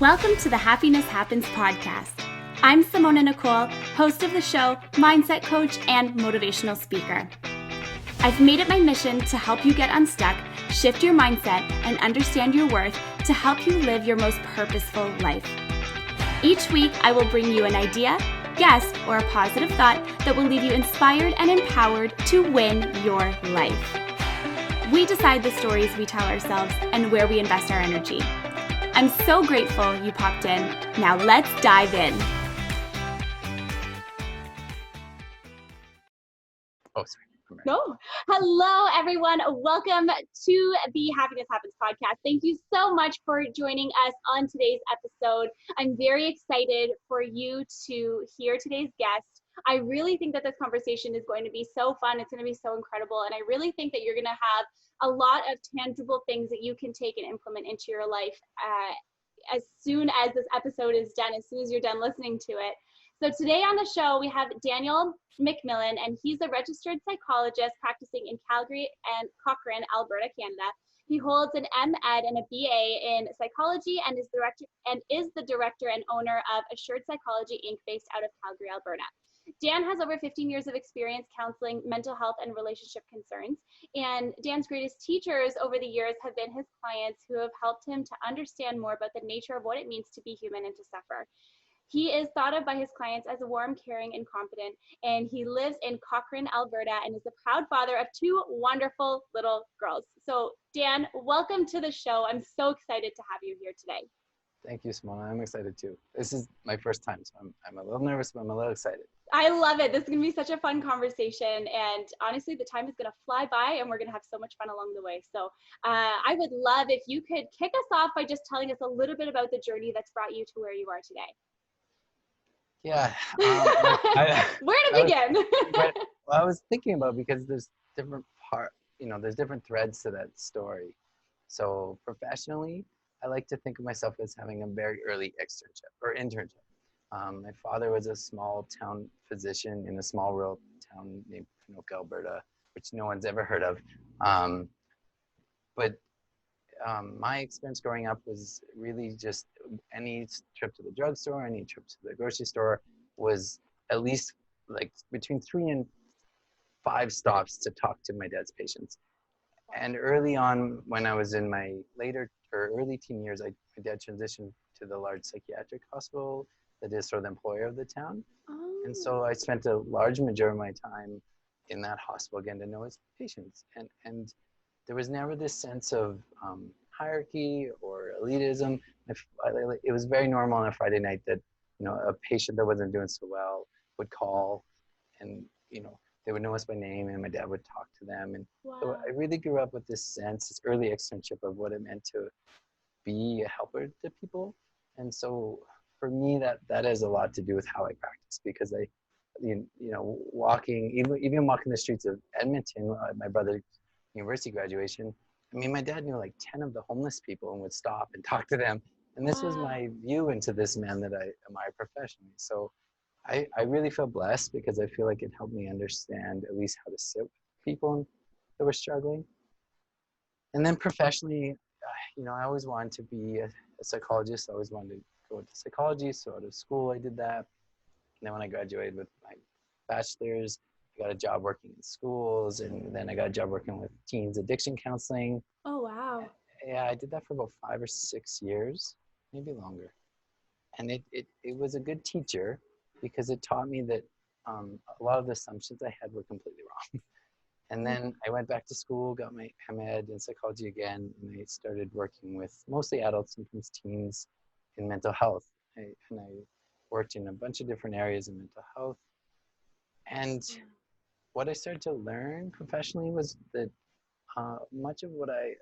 Welcome to the Happiness Happens podcast. I'm Simona Nicole, host of the show, mindset coach, and motivational speaker. I've made it my mission to help you get unstuck, shift your mindset, and understand your worth to help you live your most purposeful life. Each week, I will bring you an idea, guest, or a positive thought that will leave you inspired and empowered to win your life. We decide the stories we tell ourselves and where we invest our energy. I'm so grateful you popped in. Now let's dive in. Oh, sorry. No. Hello, everyone. Welcome to the Happiness Happens podcast. Thank you so much for joining us on today's episode. I'm very excited for you to hear today's guest. I really think that this conversation is going to be so fun. It's going to be so incredible. And I really think that you're going to have a lot of tangible things that you can take and implement into your life as soon as this episode is done, as soon as you're done listening to it. So today on the show, we have Daniel McMillan, and he's a registered psychologist practicing in Calgary and Cochrane, Alberta, Canada. He holds an M.Ed and a BA in psychology and is the director and owner of Registered Psychologist, Inc., based out of Calgary, Alberta. Dan has over 15 years of experience counseling mental health and relationship concerns. And Dan's greatest teachers over the years have been his clients who have helped him to understand more about the nature of what it means to be human and to suffer. He is thought of by his clients as warm, caring, and confident, and he lives in Cochrane, Alberta, and is the proud father of two wonderful little girls. So, Dan, welcome to the show. I'm so excited to have you here today. Thank you, Simona. I'm excited too. This is my first time, so I'm a little nervous, but I'm a little excited. I love it. This is going to be such a fun conversation, and honestly, the time is going to fly by, and we're going to have so much fun along the way. So I would love if you could kick us off by just telling us a little bit about the journey that's brought you to where you are today. Yeah. Where to begin? I was thinking about, because there's different there's different threads to that story. So professionally, I like to think of myself as having a very early internship. My father was a small town physician in a small rural town named Alberta, which no one's ever heard of. But my experience growing up was really just any trip to the drugstore, any trip to the grocery store was at least like between 3 and 5 stops to talk to my dad's patients. And early on, when I was in my early teen years, my dad transitioned to the large psychiatric hospital that is sort of the employer of the town. Oh. And so I spent a large majority of my time in that hospital getting to know his patients. And there was never this sense of hierarchy or elitism. It was very normal on a Friday night that a patient that wasn't doing so well would call, and they would know us by name, and my dad would talk to them. And Wow. so I really grew up with this early externship of what it meant to be a helper to people. And so for me, that has a lot to do with how I practice, because even walking the streets of Edmonton, my brother's university graduation, I mean, my dad knew like 10 of the homeless people and would stop and talk to them. And this was my view into this man that I admire professionally. So I really feel blessed, because I feel like it helped me understand at least how to sit with people that were struggling. And then professionally, I always wanted to be a psychologist. I always wanted to go into psychology. So out of school, I did that. And then when I graduated with my bachelor's, I got a job working in schools, and then I got a job working with teens addiction counseling. Oh, wow. Yeah, I did that for about 5 or 6 years, maybe longer. And it was a good teacher, because it taught me that a lot of the assumptions I had were completely wrong. And then I went back to school, got my M.Ed in psychology again, and I started working with mostly adults, sometimes teens, in mental health. And I worked in a bunch of different areas in mental health. And what I started to learn professionally was that much of what I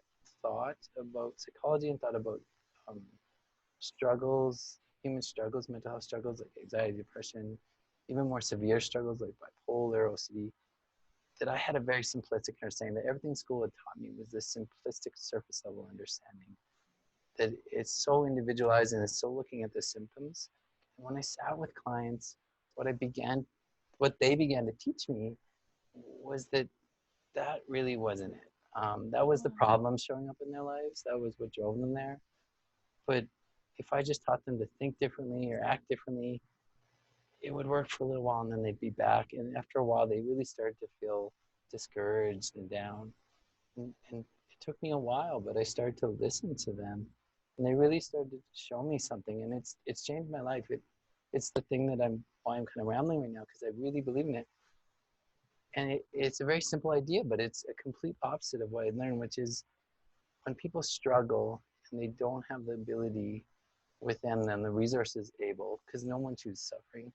thought about psychology and thought about human struggles, mental health struggles like anxiety, depression, even more severe struggles like bipolar, OCD, that I had a very simplistic understanding, that everything school had taught me was this simplistic surface level understanding, that it's so individualized and it's so looking at the symptoms. And when I sat with clients, what they began to teach me was that really wasn't it. That was the problem showing up in their lives. That was what drove them there. But if I just taught them to think differently or act differently, it would work for a little while and then they'd be back. And after a while, they really started to feel discouraged and down. And it took me a while, but I started to listen to them, and they really started to show me something, and it's changed my life. It's the thing that why I'm kind of rambling right now, because I really believe in it. And it's a very simple idea, but it's a complete opposite of what I learned, which is when people struggle and they don't have the ability within them, the resources able, because no one chooses suffering,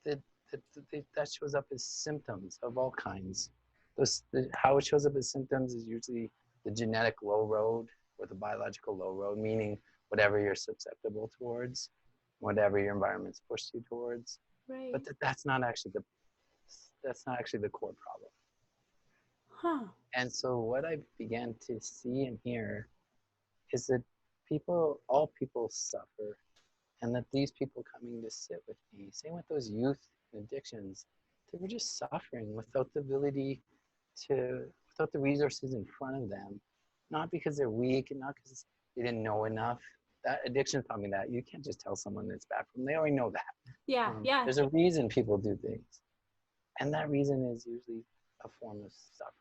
that that shows up as symptoms of all kinds. How it shows up as symptoms is usually the genetic low road or the biological low road, meaning whatever you're susceptible towards, whatever your environment's pushed you towards. Right. But that's not actually the core problem. Huh. And so what I began to see and hear is that all people suffer, and that these people coming to sit with me, same with those youth and addictions, they were just suffering without the ability without the resources in front of them, not because they're weak and not because they didn't know enough. That addiction taught me that you can't just tell someone it's bad for them. They already know that. Yeah, yeah. There's a reason people do things, and that reason is usually a form of suffering.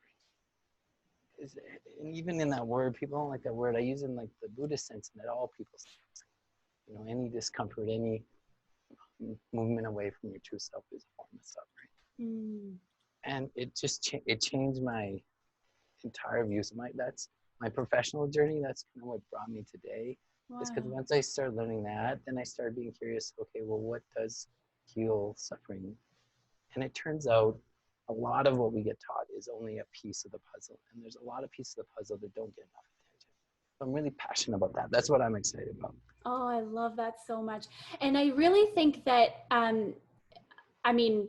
And even in that word, people don't like that word. I use it in like the Buddhist sense, in that all people suffer. Any discomfort, any movement away from your true self is a form of suffering. And it just it changed my entire views. That's my professional journey. That's kind of what brought me today. Wow. Is because once I started learning that, then I started being curious. Okay, well, what does heal suffering? And it turns out a lot of what we get taught is only a piece of the puzzle, and there's a lot of pieces of the puzzle that don't get enough attention. So I'm really passionate about that. That's what I'm excited about. Oh, I love that so much. And I really think that, I mean,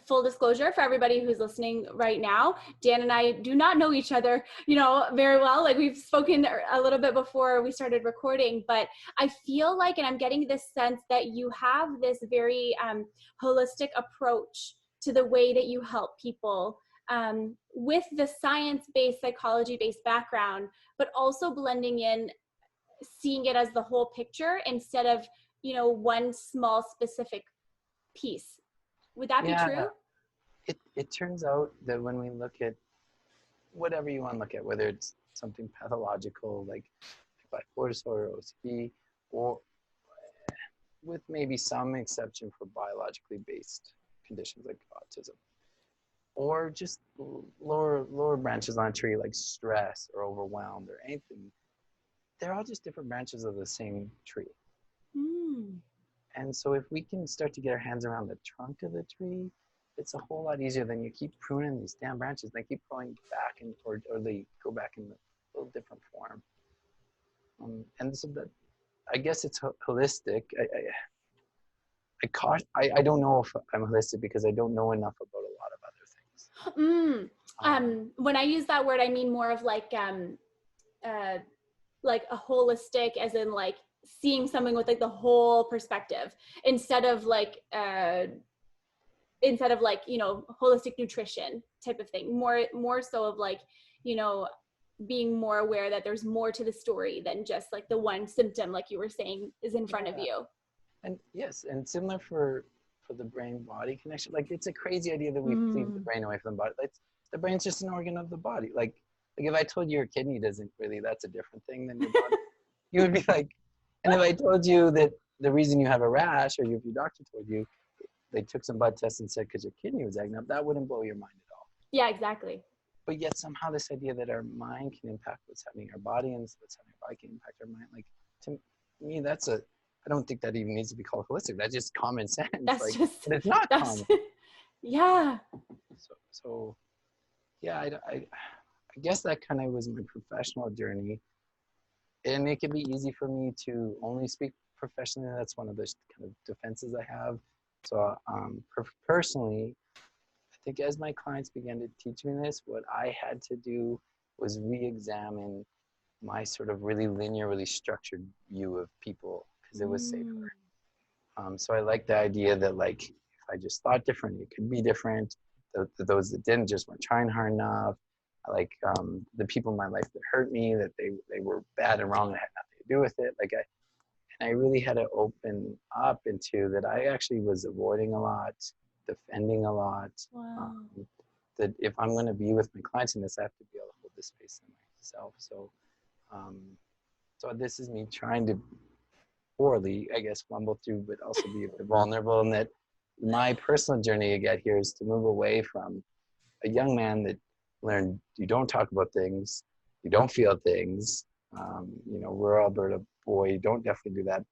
full disclosure for everybody who's listening right now, Dan and I do not know each other, very well. Like, we've spoken a little bit before we started recording, but I feel like, and I'm getting this sense that you have this very holistic approach to the way that you help people, with the science-based, psychology-based background, but also blending in seeing it as the whole picture instead of, one small specific piece. Would that be true? It turns out that when we look at whatever you want to look at, whether it's something pathological like bipolar disorder, OCD, or with maybe some exception for biologically based conditions like autism, or just lower branches on a tree like stress or overwhelmed or anything, they're all just different branches of the same tree. And so if we can start to get our hands around the trunk of the tree, it's a whole lot easier than you keep pruning these damn branches. They keep growing back, or they go back in a little different form. And so that, I guess it's holistic. I don't know if I'm holistic because I don't know enough about a lot of other things. When I use that word, I mean more of like a holistic, as in like seeing something with like the whole perspective, instead of like holistic nutrition type of thing. More so of like, being more aware that there's more to the story than just like the one symptom, like you were saying, is in front of you. And yes, and similar for the brain-body connection. Like, it's a crazy idea that we leave the brain away from the body. Like, the brain's just an organ of the body. Like if I told you your kidney doesn't really, that's a different thing than your body. You would be like, and if I told you that the reason you have a rash, or if your doctor told you they took some blood tests and said because your kidney was acting up, that wouldn't blow your mind at all. Yeah, exactly. But yet somehow this idea that our mind can impact what's happening in our body, and what's happening in our body can impact our mind. Like, to me, I don't think that even needs to be called holistic. That's just common sense. But it's not common. Yeah. So yeah, I guess that kind of was my professional journey. And it can be easy for me to only speak professionally. That's one of the kind of defenses I have. So personally, I think as my clients began to teach me this, what I had to do was re-examine my sort of really linear, really structured view of people, because it was safer. So I like the idea that, like, if I just thought different, it could be different. Those that didn't just weren't trying hard enough. I like the people in my life that hurt me, that they were bad and wrong, and had nothing could do with it. And I really had to open up into that I actually was avoiding a lot, defending a lot. Wow. That if I'm going to be with my clients in this, I have to be able to hold this space in myself. So this is me trying to poorly, I guess, fumble through, but also be a bit vulnerable. And that my personal journey to get here is to move away from a young man that learned you don't talk about things, you don't feel things. Rural Alberta boy, you don't definitely do that.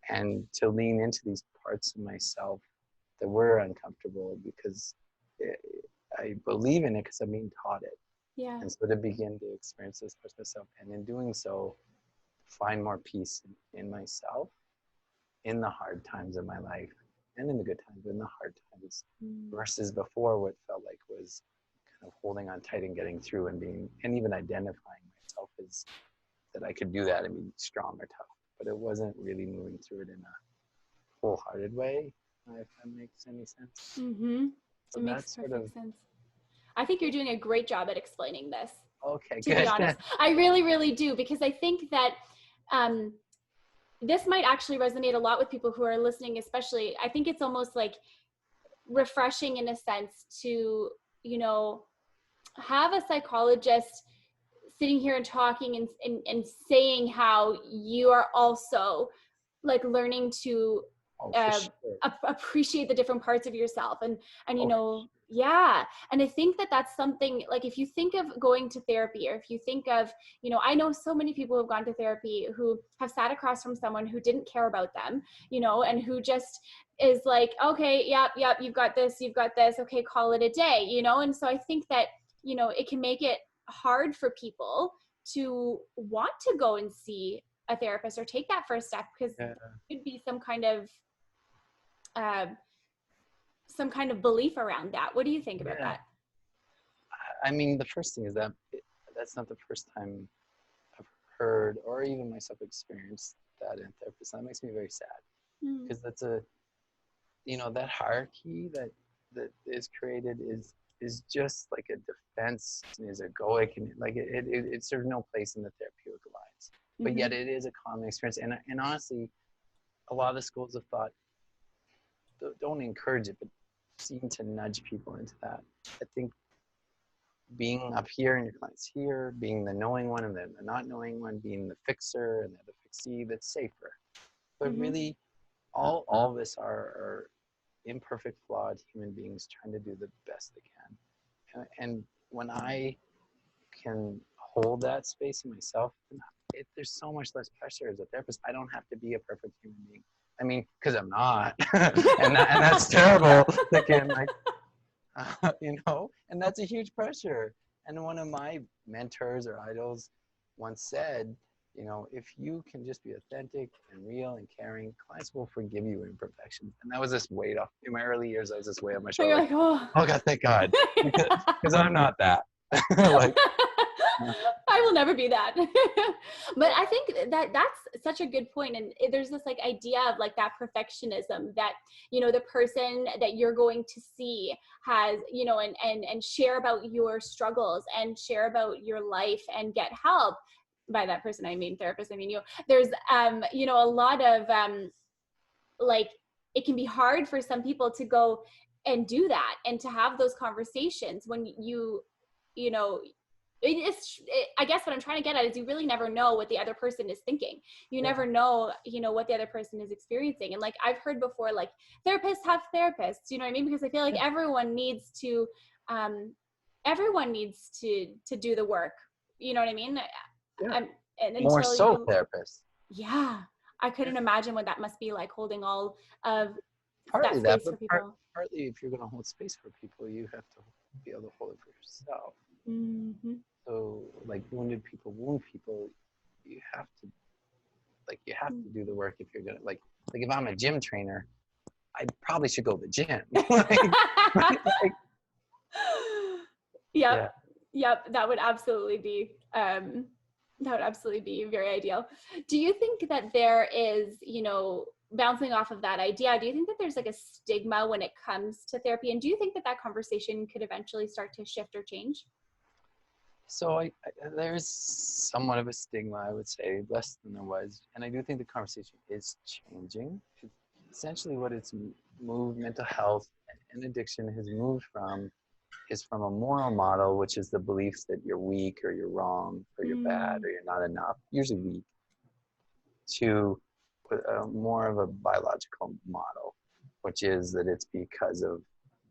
And to lean into these parts of myself that were uncomfortable because I believe in it because I'm being taught it. Yeah. And so to begin to experience this parts of myself, and in doing so, find more peace in myself, in the hard times of my life, and in the good times, but in the hard times, versus before what felt like was kind of holding on tight and getting through and even identifying myself as that I could do that and be strong or tough. But it wasn't really moving through it in a wholehearted way, if that makes any sense. Mm-hmm. So it makes perfect sense. I think you're doing a great job at explaining this. Okay, to be honest. I really, really do, because I think that this might actually resonate a lot with people who are listening, especially. I think it's almost like refreshing in a sense to, have a psychologist sitting here and talking and saying how you are also like learning to appreciate the different parts of yourself and yeah. And I think that that's something, like, if you think of going to therapy, or if you think of, I know so many people who have gone to therapy who have sat across from someone who didn't care about them, and who just is like, okay, yep, you've got this, okay, call it a day, and so I think that, it can make it hard for people to want to go and see a therapist or take that first step, because there could be some kind of belief around that. What do you think about that? I mean, the first thing is that that's not the first time I've heard or even myself experienced that in therapist. That makes me very sad, because that's that hierarchy that is created is just like a defense, is egoic, and like it serves no place in the therapeutic alliance. But yet it is a common experience, and honestly, a lot of the schools of thought don't encourage it, but seem to nudge people into that. I think being up here and your clients here, being the knowing one and then the not knowing one, being the fixer and the fixee, that's safer. But really, all of us are imperfect, flawed human beings trying to do the best they can. And when I can hold that space in myself, there's so much less pressure as a therapist. I don't have to be a perfect human being. I mean, because I'm not, and that's terrible. Thinking and that's a huge pressure. And one of my mentors or idols once said, if you can just be authentic and real and caring, clients will forgive you imperfections. And that was this weight off. In my early years, I was this weight on my shoulder. You're like, oh God, thank God, because I'm not that. I will never be that. But I think that that's such a good point. And there's this like idea of like that perfectionism that, the person that you're going to see has, and share about your struggles and share about your life and get help. By that person, I mean therapist, I mean you. There's, a lot of, like, it can be hard for some people to go and do that and to have those conversations when I guess what I'm trying to get at is you really never know what the other person is thinking. You never know, what the other person is experiencing. And like, I've heard before, like, therapists have therapists, you know what I mean? Because I feel like everyone needs to do the work. You know what I mean? And more so therapists. Yeah. I couldn't imagine what that must be like, holding all of partly that space for people. Partly if you're going to hold space for people, you have to be able to hold it for yourself. So like wound people, you have to do the work if you're gonna like if I'm a gym trainer, I probably should go to the gym. Yep, that would absolutely be very ideal. Do you think that there is, bouncing off of that idea, do you think that there's like a stigma when it comes to therapy? And do you think that conversation could eventually start to shift or change? there's somewhat of a stigma, I would say, less than there was, and I do think the conversation is changing. Essentially, what it's moved, mental health and addiction has moved from is from a moral model, which is the beliefs that you're weak or you're wrong or you're bad or you're not enough, usually weak, to more of a biological model, which is that it's because of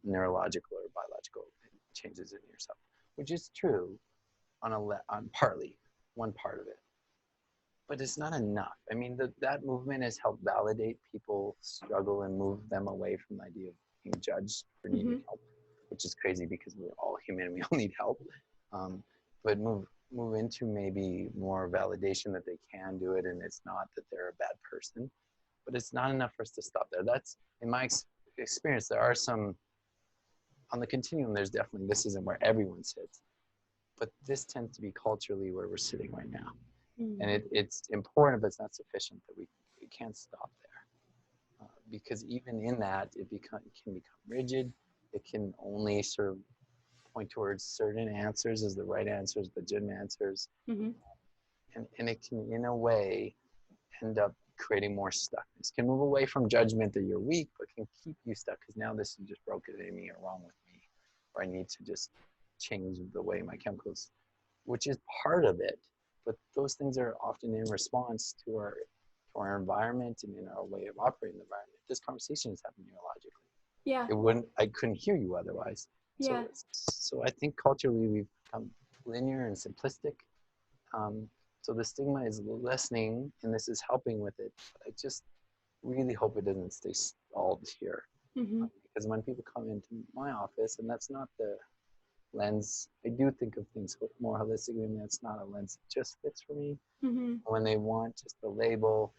neurological or biological changes in yourself, which is true on partly one part of it, but it's not enough. I mean, that movement has helped validate people's struggle and move them away from the idea of being judged for needing help, which is crazy because we're all human, we all need help. But move into maybe more validation that they can do it, and it's not that they're a bad person. But it's not enough for us to stop there. That's, in my experience, there are some, on the continuum, there's definitely, this isn't where everyone sits, but this tends to be culturally where we're sitting right now. And it's important, but it's not sufficient that we can't stop there. Because even in that, it can become rigid. It can only sort of point towards certain answers as the right answers, legitimate answers. And it can, in a way, end up creating more stuckness. Can move away from judgment that you're weak, but can keep you stuck because now this is just broken in me or wrong with me, or I need to just change the way my chemicals, which is part of it. But those things are often in response to our environment and in our way of operating the environment. This conversation is happening neurologically. Yeah. I couldn't hear you otherwise. Yeah. So I think culturally we've become linear and simplistic. So the stigma is lessening, and this is helping with it. But I just really hope it doesn't stay stalled here. Because when people come into my office, and that's not the lens, I do think of things more holistically, and that's not a lens that just fits for me. When they want just the label,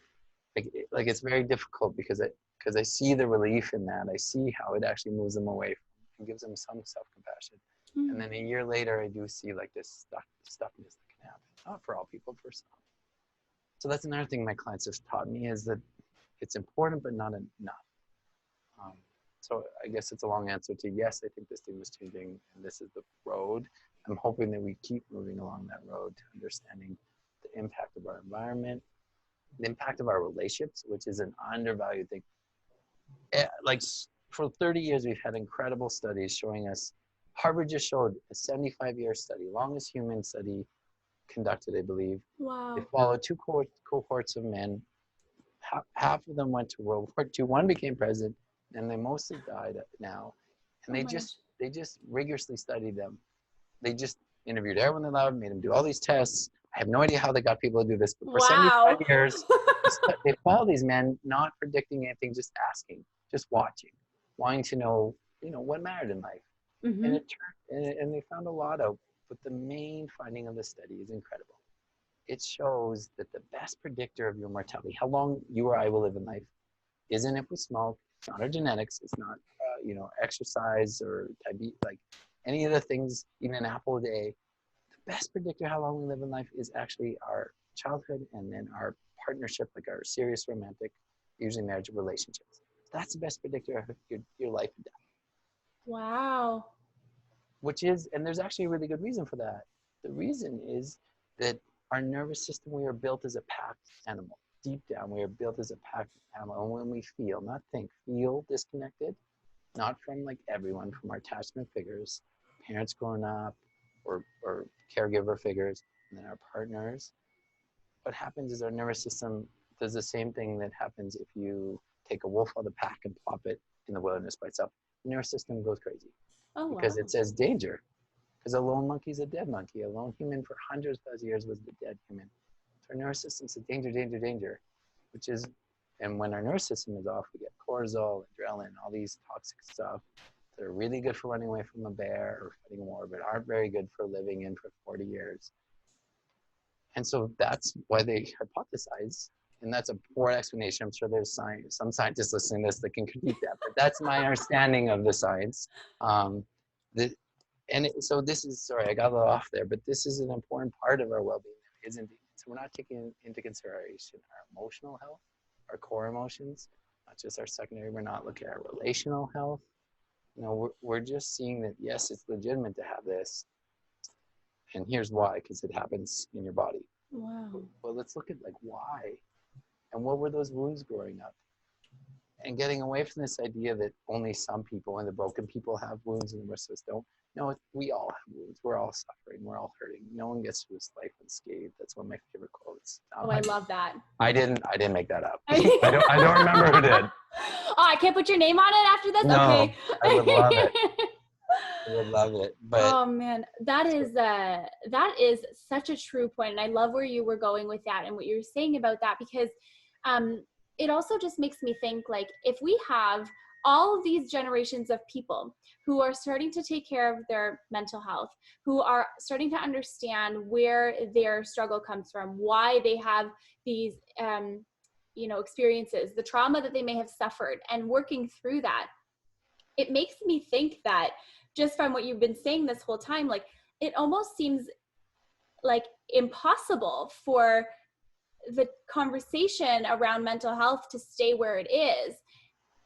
like it's very difficult because I see the relief in that. I see how it actually moves them away from, and gives them some self-compassion. And then a year later, I do see like this stuckness that can happen. Not for all people, for some. So that's another thing my clients have taught me, is that it's important, but not enough. So I guess it's a long answer to yes, I think this thing was changing, and this is the road. I'm hoping that we keep moving along that road to understanding the impact of our environment, the impact of our relationships, which is an undervalued thing. Like for 30 years, we've had incredible studies showing us, Harvard just showed a 75-year study, longest human study conducted, I believe. Wow. They followed two cohorts of men. Half of them went to World War II. One became president, and they mostly died now. And they just rigorously studied them. They just interviewed everyone they loved, made them do all these tests. I have no idea how they got people to do this, but for 75 years, they followed these men, not predicting anything, just asking, just watching, wanting to know, what mattered in life. And it turned, and they found a lot out. But the main finding of the study is incredible. It shows that the best predictor of your mortality, how long you or I will live in life, isn't if we smoke. It's not our genetics. It's not, exercise or diabetes, like any of the things, even an apple a day. The best predictor how long we live in life is actually our childhood and then our partnership, like our serious romantic, usually marriage relationships. That's the best predictor of your life and death. Wow. Which is, and there's actually a really good reason for that. The reason is that our nervous system, we are built as a packed animal. Deep down, we are built as a packed animal. And when we feel, not think, feel disconnected, not from like everyone, from our attachment figures, parents growing up, or caregiver figures, and then our partners, what happens is our nervous system does the same thing that happens if you take a wolf out of the pack and plop it in the wilderness by itself. The nervous system goes crazy. Because it says danger. Because a lone monkey is a dead monkey. A lone human for hundreds of thousands of years was the dead human. So our nervous system says danger, danger, danger, which is, and when our nervous system is off, we get cortisol, adrenaline, all these toxic stuff that are really good for running away from a bear or fighting a war, but aren't very good for living in for 40 years. And so that's why they hypothesize, and that's a poor explanation. I'm sure there's some scientists listening to this that can critique that, but that's my understanding of the science. So this is, sorry, I got a little off there, but this is an important part of our well-being. So we're not taking into consideration our emotional health, our core emotions, not just our secondary. We're not looking at our relational health. We're just seeing that, yes, it's legitimate to have this. And here's why, because it happens in your body. Wow. Well, let's look at like why, and what were those wounds growing up, and getting away from this idea that only some people and the broken people have wounds and the rest of us don't. No, we all have wounds. We're all suffering. We're all hurting. No one gets through this life unscathed. That's one of my favorite quotes. Oh, I love that. I didn't make that up. I don't remember who did. Oh, I can't put your name on it after this? No, Okay. I would love it. I would love it. But oh man, that is such a true point. And I love where you were going with that and what you're saying about that, because it also just makes me think, like, if we have all of these generations of people who are starting to take care of their mental health, who are starting to understand where their struggle comes from, why they have these experiences, the trauma that they may have suffered, and working through that, it makes me think that, just from what you've been saying this whole time, like, it almost seems like impossible for the conversation around mental health to stay where it is,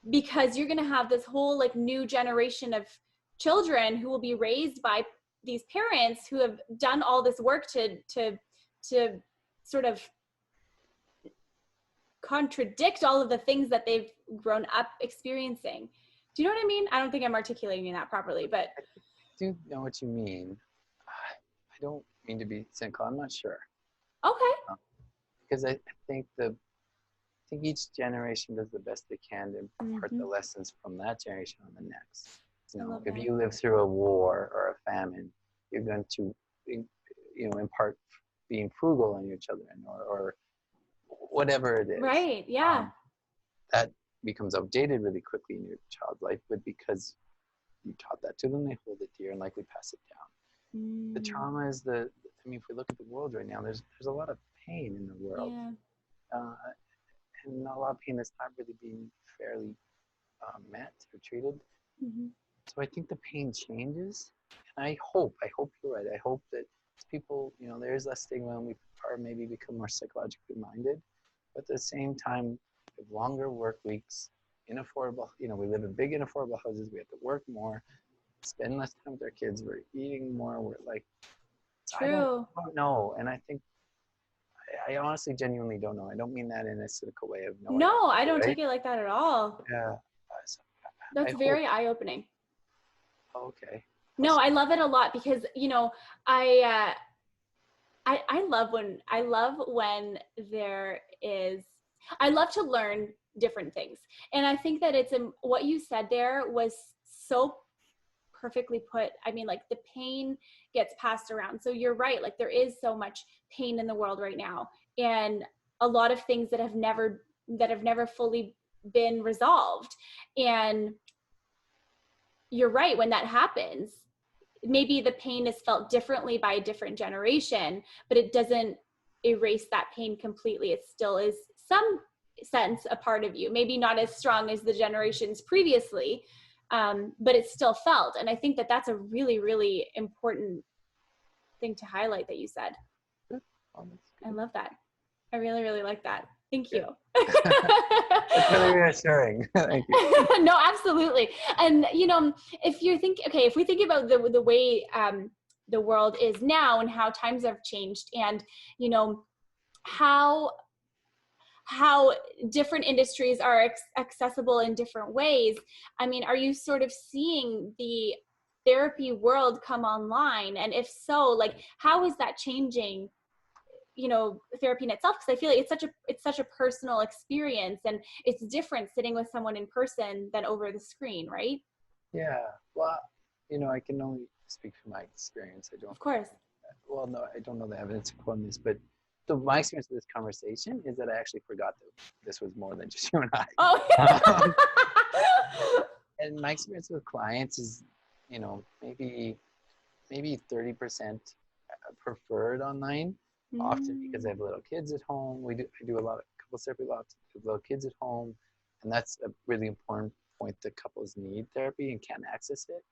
because you're going to have this whole like new generation of children who will be raised by these parents who have done all this work to sort of contradict all of the things that they've grown up experiencing. Do you know what I mean? I don't think I'm articulating that properly, but I do know what you mean. I don't mean to be cynical. I'm not sure. okay. Because I think each generation does the best they can to impart the lessons from that generation on the next. If you live through a war or a famine, you're going to, impart being frugal on your children or whatever it is. Right. Yeah. That becomes outdated really quickly in your child's life, but because you taught that to them, they hold it dear and likely pass it down. The trauma is if we look at the world right now, there's a lot of pain in the world. Yeah. And a lot of pain that's not really being fairly met or treated. So I think the pain changes, and I hope you're right. I hope that people, there is less stigma, and we are maybe become more psychologically minded. But at the same time, we have longer work weeks, inaffordable. We live in big inaffordable houses. We have to work more, spend less time with our kids. We're eating more. We're like, True. I don't know, and I think. I honestly, genuinely don't know. I don't mean that in a cynical way of knowing. No, I don't take it like that at all. Yeah. That's very eye-opening. Okay. No, I love it a lot because, I love when there is, I love to learn different things. And I think that what you said there was so perfectly put. I mean, like, the pain gets passed around. So you're right. Like, there is so much pain in the world right now, and a lot of things that have never fully been resolved. And you're right. When that happens, maybe the pain is felt differently by a different generation, but it doesn't erase that pain completely. It still is some sense a part of you, maybe not as strong as the generations previously, but it's still felt. And I think that that's a really, really important thing to highlight that you said. I love that. I really, really like that. Thank you. That's really reassuring. Thank you. No, absolutely. And, if we think about the way the world is now and how times have changed, and, how different industries are accessible in different ways. I mean, are you sort of seeing the therapy world come online? And if so, like, how is that changing, therapy in itself? Because I feel like it's such a personal experience, and it's different sitting with someone in person than over the screen, right? Yeah. Well, I can only speak from my experience. I don't. Of course. Well, no, I don't know the evidence on this, but my experience with this conversation is that I actually forgot that this was more than just you and I. Oh. And my experience with clients is, maybe 30% preferred online. Often because I have little kids at home. I do a lot of couples therapy, lots of little kids at home, and that's a really important point that couples need therapy and can't access it.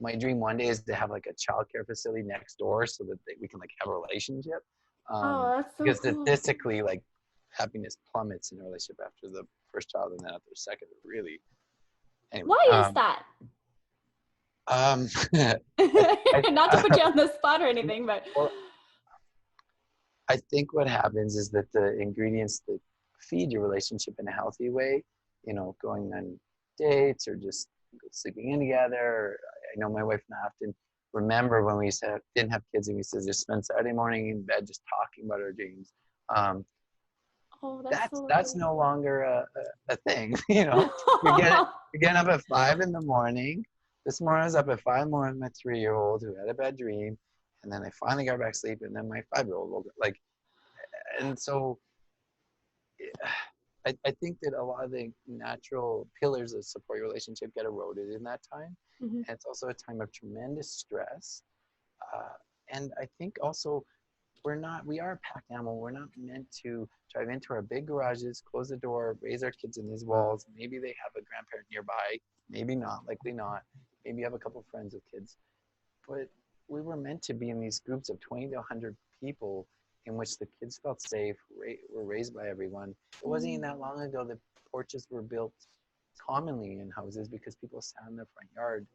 My dream one day is to have like a childcare facility next door so that we can like have a relationship. That's so because cool. Statistically, like, happiness plummets in a relationship after the first child, and then after the second, really. Anyway, why is that? Not to put you on the spot or anything, but well, I think what happens is that the ingredients that feed your relationship in a healthy way, going on dates or just sleeping in together. I know my wife and I often remember when we didn't have kids and we used to just spend Saturday morning in bed just talking about our dreams. oh, That's no longer a thing. You're getting up at 5 a.m. This morning I was up at 5 a.m. with my 3-year-old who had a bad dream, and then I finally got back to sleep, and then my 5-year-old woke up. And so I think that a lot of the natural pillars that support your relationship get eroded in that time. Mm-hmm. And it's also a time of tremendous stress. And I think also we are a pack animal. We're not meant to drive into our big garages, close the door, raise our kids in these walls. Maybe they have a grandparent nearby, maybe not, likely not. Maybe you have a couple of friends with kids. But we were meant to be in these groups of 20 to 100 people in which the kids felt safe, were raised by everyone. It wasn't even that long ago that porches were built commonly in houses because people sat in their front yard.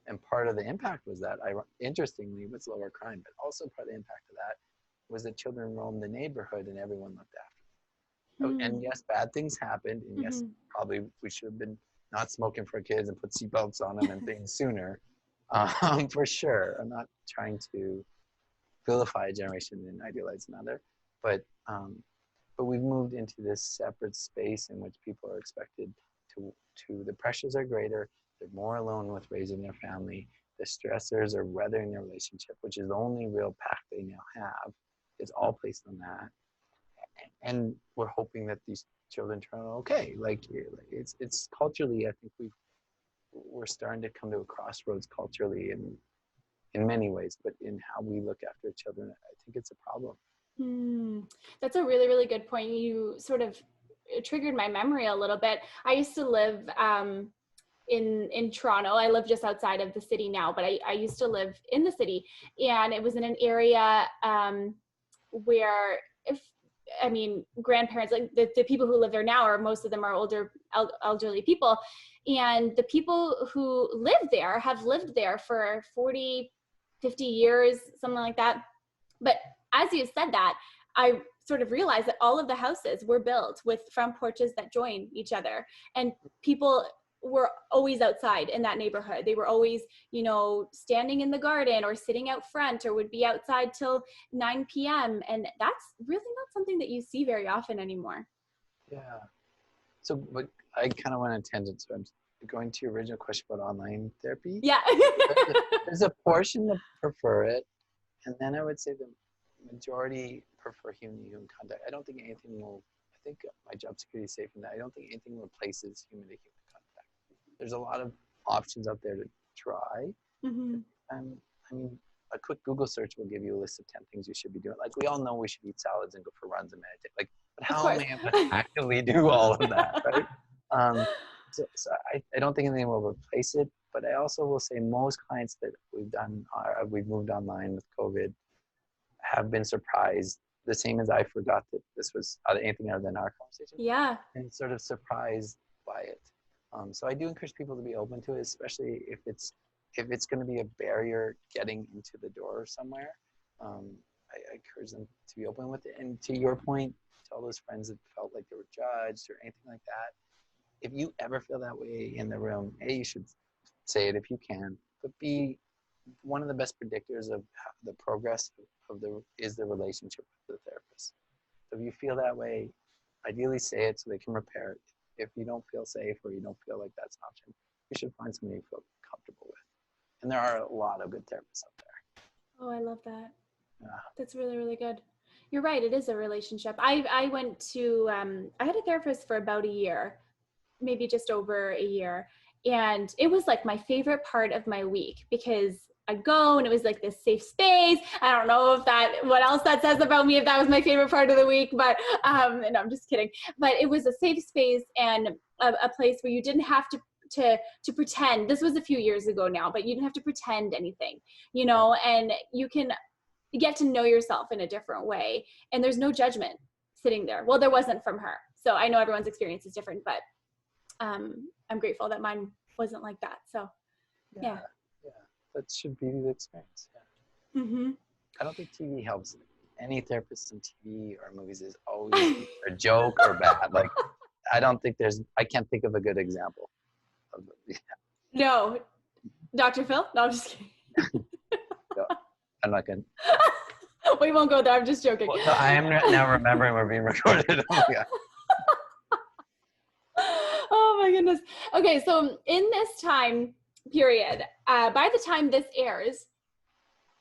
And part of the impact was that, interestingly, was lower crime, but also part of the impact of that was that children roamed the neighborhood and everyone looked after them. And yes, bad things happened. And yes, probably we should have been not smoking for kids and put seatbelts on them and things sooner, for sure. I'm not trying to vilify a generation and idealize another, but we've moved into this separate space in which people are expected to the pressures are greater. They're more alone with raising their family. The stressors are weathering their relationship, which is the only real pact they now have. It's all placed on that. And we're hoping that these children turn out okay. It's culturally, I think we're starting to come to a crossroads culturally in many ways, but in how we look after children, I think it's a problem. That's a really, really good point. You sort of triggered my memory a little bit. I used to live in Toronto. I live just outside of the city now, but I used to live in the city, and it was in an area where grandparents, like the people who live there now, or most of them are older, elderly people. And the people who live there have lived there for 40, 50 years, something like that. But as you said that, I sort of realized that all of the houses were built with front porches that join each other. And people were always outside in that neighborhood. They were always, standing in the garden or sitting out front, or would be outside till 9 p.m. And that's really not something that you see very often anymore. Yeah. So, but I kind of went on a tangent. So I'm going to your original question about online therapy. Yeah. There's a portion that prefer it. And then I would say the majority prefer human-to-human contact. I don't think anything will, I think my job security is safe in that. I don't think anything replaces human-to-human contact. There's a lot of options out there to try. A quick Google search will give you a list of 10 things you should be doing. Like, we all know we should eat salads and go for runs and meditate. Like, but how am I able to actively do all of that, right? So I don't think anything will replace it, but I also will say most clients that we've moved online with COVID have been surprised, the same as I forgot that this was anything other than our conversation. Yeah. And sort of surprised by it. So I do encourage people to be open to it, especially if it's going to be a barrier getting into the door somewhere. I encourage them to be open with it. And to your point, to all those friends that felt like they were judged or anything like that, if you ever feel that way in the room, A, you should say it if you can, but B, one of the best predictors of the progress is the relationship with the therapist. So if you feel that way, ideally say it so they can repair it. If you don't feel safe or you don't feel like that's an option, you should find somebody you feel comfortable with. And there are a lot of good therapists out there. Oh, I love that. Yeah. That's really, really good. You're right. It is a relationship. I went to, I had a therapist for about a year, maybe just over a year. And it was like my favorite part of my week because I'd go and it was like this safe space. I don't know what else that says about me, if that was my favorite part of the week, but no, I'm just kidding. But it was a safe space and a place where you didn't have to pretend. This was a few years ago now, but you didn't have to pretend anything, and you can get to know yourself in a different way. And there's no judgment sitting there. Well, there wasn't from her. So I know everyone's experience is different, but I'm grateful that mine wasn't like that. So yeah. that should be the experience. Yeah. Mm-hmm. I don't think TV helps. Any therapist in TV or movies is always a joke or bad. Like, I can't think of a good example. No. Dr. Phil? No, I'm just kidding. No, I'm not going to. We won't go there. I'm just joking. Well, no, I am now remembering we're being recorded. Oh, yeah. Oh my goodness. Okay, so in this time period, by the time this airs,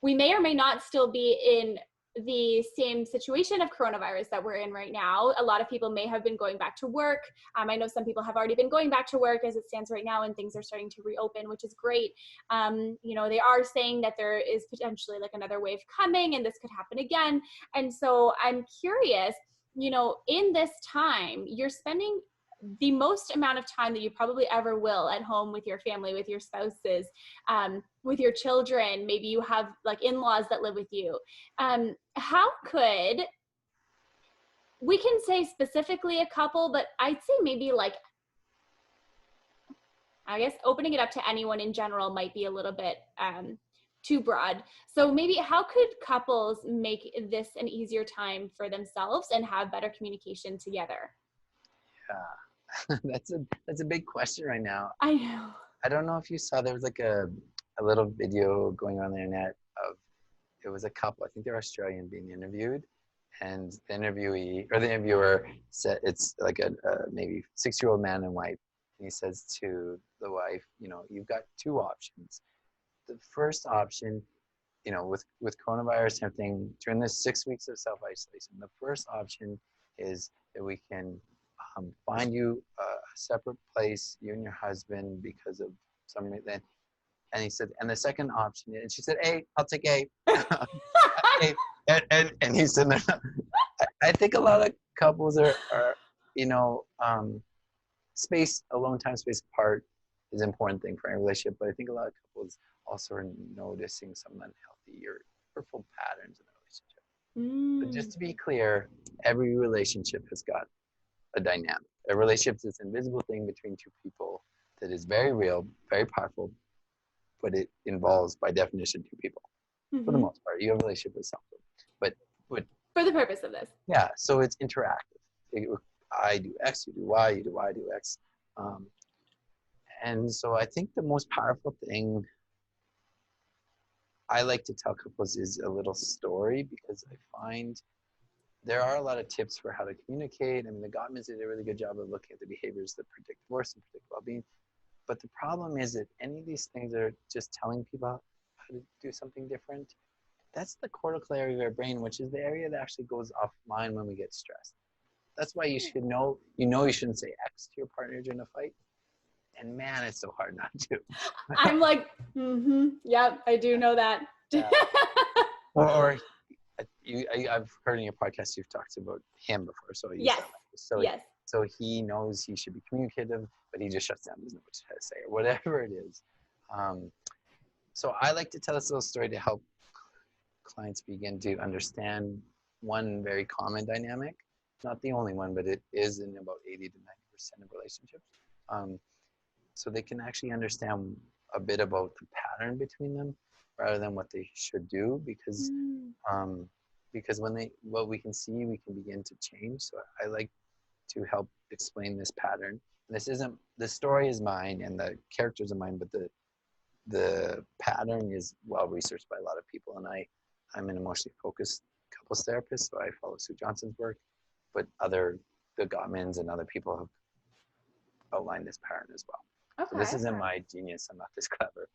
we may or may not still be in the same situation of coronavirus that we're in right now. A lot of people may have been going back to work. I know some people have already been going back to work as it stands right now, and things are starting to reopen, which is great. They are saying that there is potentially like another wave coming and this could happen again. And so I'm curious, in this time, you're spending the most amount of time that you probably ever will at home with your family, with your spouses, with your children. Maybe you have like in-laws that live with you. How could, we can say specifically a couple, but I'd say maybe like, I guess opening it up to anyone in general might be a little bit too broad. So maybe how could couples make this an easier time for themselves and have better communication together? Yeah, that's a big question right now. I know. I don't know if you saw, there was like a little video going on the internet of, it was a couple, I think they're Australian, being interviewed, and the interviewer said, it's like a maybe 6-year-old man and wife, and he says to the wife, you've got 2 options. The first option, with coronavirus and everything, during this 6 weeks of self-isolation, the first option is that we can find you a separate place, you and your husband, because of some reason. And he said, and the second option, and she said, A, I'll take A. and he said, I think a lot of couples are alone time, space apart is an important thing for any relationship, but I think a lot of couples also are noticing some unhealthy or hurtful patterns in the relationship. But just to be clear, every relationship has got a dynamic. A relationship is this invisible thing between 2 people that is very real, very powerful, but it involves, by definition, 2 people. For the most part, you have a relationship with something. But for the purpose of this. Yeah, so it's interactive. I do X, you do Y, you do Y, I do X. And so I think the most powerful thing I like to tell couples is a little story, because I find there are a lot of tips for how to communicate. I mean, the Gottmans did a really good job of looking at the behaviors that predict divorce and predict well-being. But the problem is that any of these things are just telling people how to do something different. That's the cortical area of our brain, which is the area that actually goes offline when we get stressed. That's why you should know, you shouldn't say X to your partner during a fight. And man, it's so hard not to. I'm like, yep, I do know that. Yeah. I've heard in your podcast you've talked about him before, so yes. So he knows he should be communicative, but he just shuts down, doesn't know what to say, or whatever it is. So I like to tell this little story to help clients begin to understand one very common dynamic, not the only one, but it is in about 80 to 90% of relationships. So they can actually understand a bit about the pattern between them rather than what they should do, because what we can see, we can begin to change. So I like to help explain this pattern. The story is mine and the characters are mine, but the pattern is well researched by a lot of people, and I'm an emotionally focused couples therapist, so I follow Sue Johnson's work, but the Gottmans and other people have outlined this pattern as well. Okay. So this isn't my genius, I'm not this clever.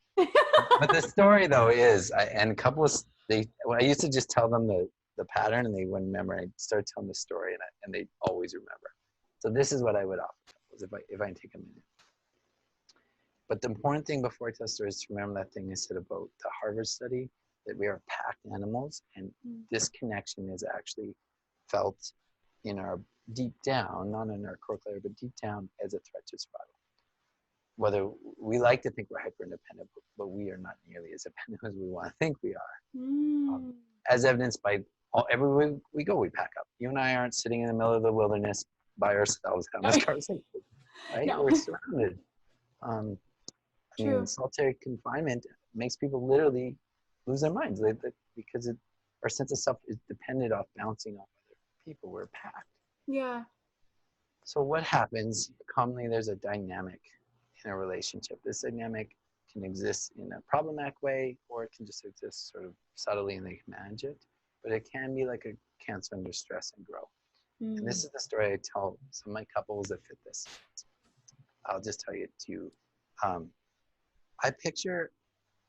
But the story though is, couples, I used to just tell them the pattern and they wouldn't remember. I started telling the story and they always remember. So this is what I would offer couples if I can take a minute. But the important thing before I tell the story is to remember that thing I said about the Harvard study, that we are pack animals, and this connection is actually felt in our deep down, not in our cortical area, but deep down as a threat to survival. Whether we like to think we're hyper independent, but we are not nearly as independent as we want to think we are. As evidenced by everywhere we go, we pack up. You and I aren't sitting in the middle of the wilderness by ourselves having this conversation, right? No. We're surrounded. Solitary confinement makes people literally lose their minds because our sense of self is dependent on bouncing off other people. We're packed. Yeah. So what happens, commonly there's a dynamic in a relationship. This dynamic can exist in a problematic way, or it can just exist sort of subtly and they can manage it. But it can be like a cancer under stress and grow. And this is the story I tell some of my couples that fit this. I'll just tell you to, I picture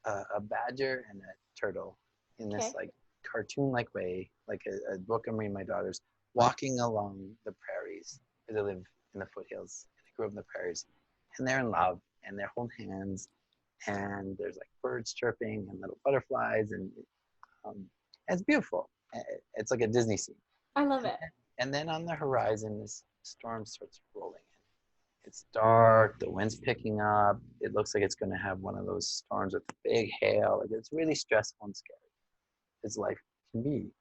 a badger and a turtle in this like cartoon-like way, like a book I'm reading my daughters, walking along the prairies. They live in the foothills. They grew up in the prairies, and they're in love, and they're holding hands, and there's like birds chirping and little butterflies, and it's beautiful. It's like a Disney scene. I love it. And then on the horizon, this storm starts rolling in. It's dark, the wind's picking up. It looks like it's going to have one of those storms with big hail. Like it's really stressful and scary, as life can be.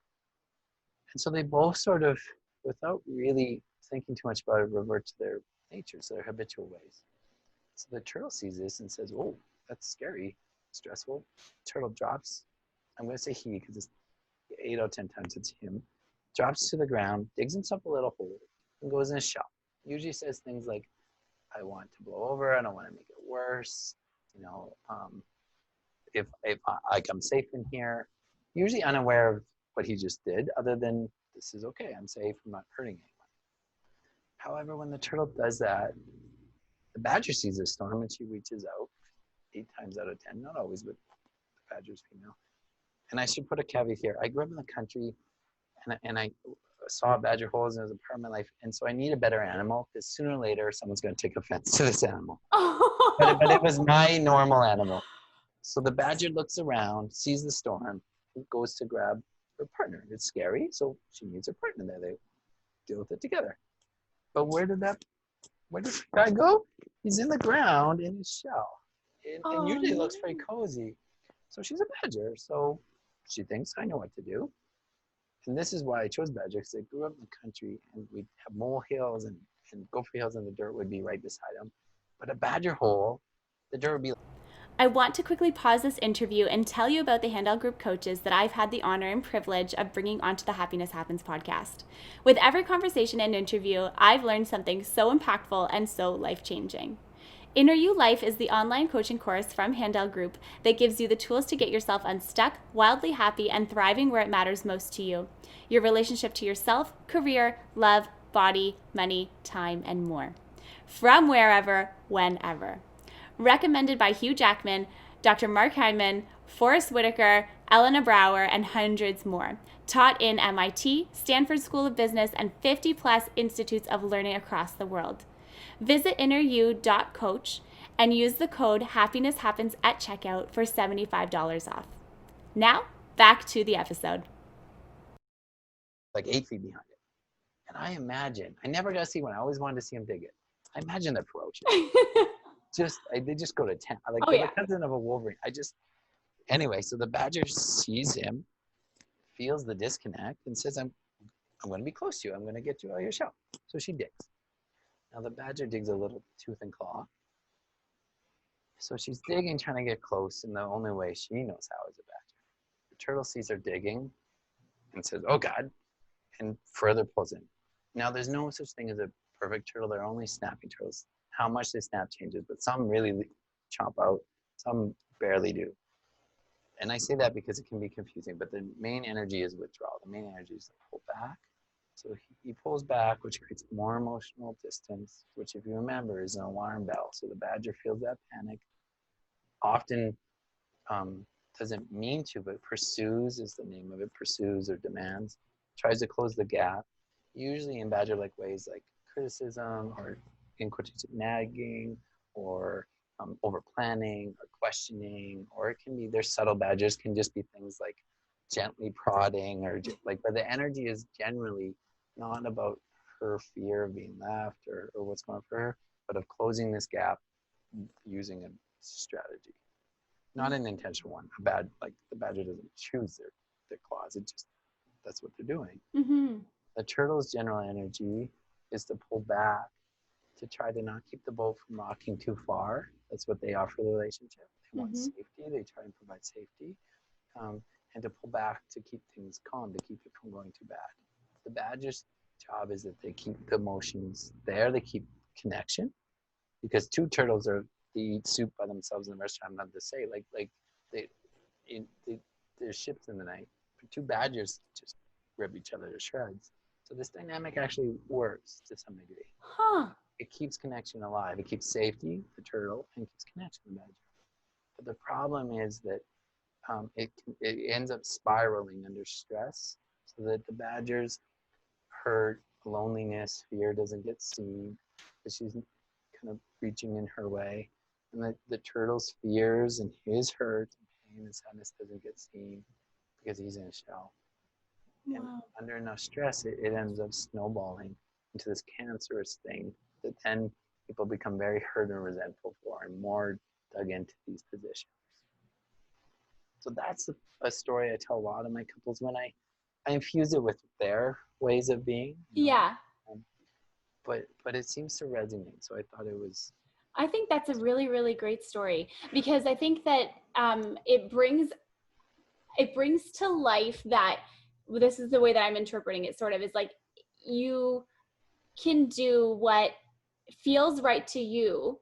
And so they both sort of, without really thinking too much about it, revert to their natures, their habitual ways. So the turtle sees this and says, "Oh, that's scary, stressful." Turtle drops. I'm going to say he because it's 8 out of 10 times it's him. Drops to the ground, digs himself a little hole, and goes in his shell. Usually says things like, "I want to blow over. I don't want to make it worse. You know, if I'm safe in here." Usually unaware of what he just did, other than this is okay. I'm safe. I'm not hurting anyone. However, when the turtle does that, the badger sees the storm and she reaches out 8 times out of 10, not always, but the badger's female. And I should put a caveat here. I grew up in the country, and I saw badger holes, and it was a part of my life. And so I need a better animal, because sooner or later someone's going to take offense to this animal. But it was my normal animal. So the badger looks around, sees the storm, goes to grab her partner. It's scary, so she needs her partner there. They deal with it together. But where did the guy go? He's in the ground in his shell. And usually it looks very cozy. So she's a badger. So she thinks, I know what to do. And this is why I chose badger, because I grew up in the country and we'd have molehills and gopher hills, and the dirt would be right beside them. But a badger hole, the dirt would be. I want to quickly pause this interview and tell you about the Handel Group coaches that I've had the honor and privilege of bringing onto the Happiness Happens podcast. With every conversation and interview, I've learned something so impactful and so life-changing. Inner You Life is the online coaching course from Handel Group that gives you the tools to get yourself unstuck, wildly happy, and thriving where it matters most to you. Your relationship to yourself, career, love, body, money, time, and more. From wherever, whenever. Recommended by Hugh Jackman, Dr. Mark Hyman, Forrest Whitaker, Elena Brower, and hundreds more. Taught in MIT, Stanford School of Business, and 50+ institutes of learning across the world. Visit inneryou.coach and use the code HappinessHappens at checkout for $75 off. Now, back to the episode. Like 8 feet behind it. And I imagine, I never got to see one. I always wanted to see him dig it. I imagine they're ferocious. They just go to town. Like they're the cousin of a wolverine. Anyway, so the badger sees him, feels the disconnect, and says, I'm going to be close to you. I'm going to get you out of your shell. So she digs. Now the badger digs a little tooth and claw. So she's digging, trying to get close, and the only way she knows how is a badger. The turtle sees her digging and says, "Oh God," and further pulls in. Now there's no such thing as a perfect turtle. They're only snapping turtles. How much they snap changes, but some really chomp out, some barely do. And I say that because it can be confusing, but the main energy is withdrawal. The main energy is to pull back. So he pulls back, which creates more emotional distance, which if you remember is an alarm bell. So the badger feels that panic, often doesn't mean to, but pursues is the name of it, pursues or demands, tries to close the gap, usually in badger-like ways like criticism or in quotation nagging or over planning or questioning, or it can be, their subtle badgers can just be things like gently prodding or but the energy is generally not about her fear of being left or what's going on for her, but of closing this gap using a strategy, not an intentional one. Like the badger doesn't choose their claws, it just, that's what they're doing. Mm-hmm. The turtle's general energy is to pull back, to try to not keep the boat from rocking too far. That's what they offer the relationship. They want safety. They try and provide safety, and to pull back to keep things calm, to keep it from going too bad. The badger's job is that they keep the emotions there. They keep connection, because two turtles they eat soup by themselves in the restaurant. Not to say they there's ships in the night. But two badgers just rip each other to shreds. So this dynamic actually works to some degree. It keeps connection alive. It keeps safety, the turtle, and keeps connection, the badger. But the problem is that it ends up spiraling under stress, so that the badger's hurt, loneliness, fear doesn't get seen, because she's kind of reaching in her way. And the turtle's fears and his hurt and pain and sadness doesn't get seen because he's in a shell. Wow. And under enough stress, it ends up snowballing into this cancerous thing that then people become very hurt and resentful for, and more dug into these positions. So that's a story I tell a lot of my couples when I infuse it with their ways of being. Yeah. But it seems to resonate. So I thought it was. I think that's a really, really great story, because I think that it brings to life that, this is the way that I'm interpreting it, sort of, is like, you can do what feels right to you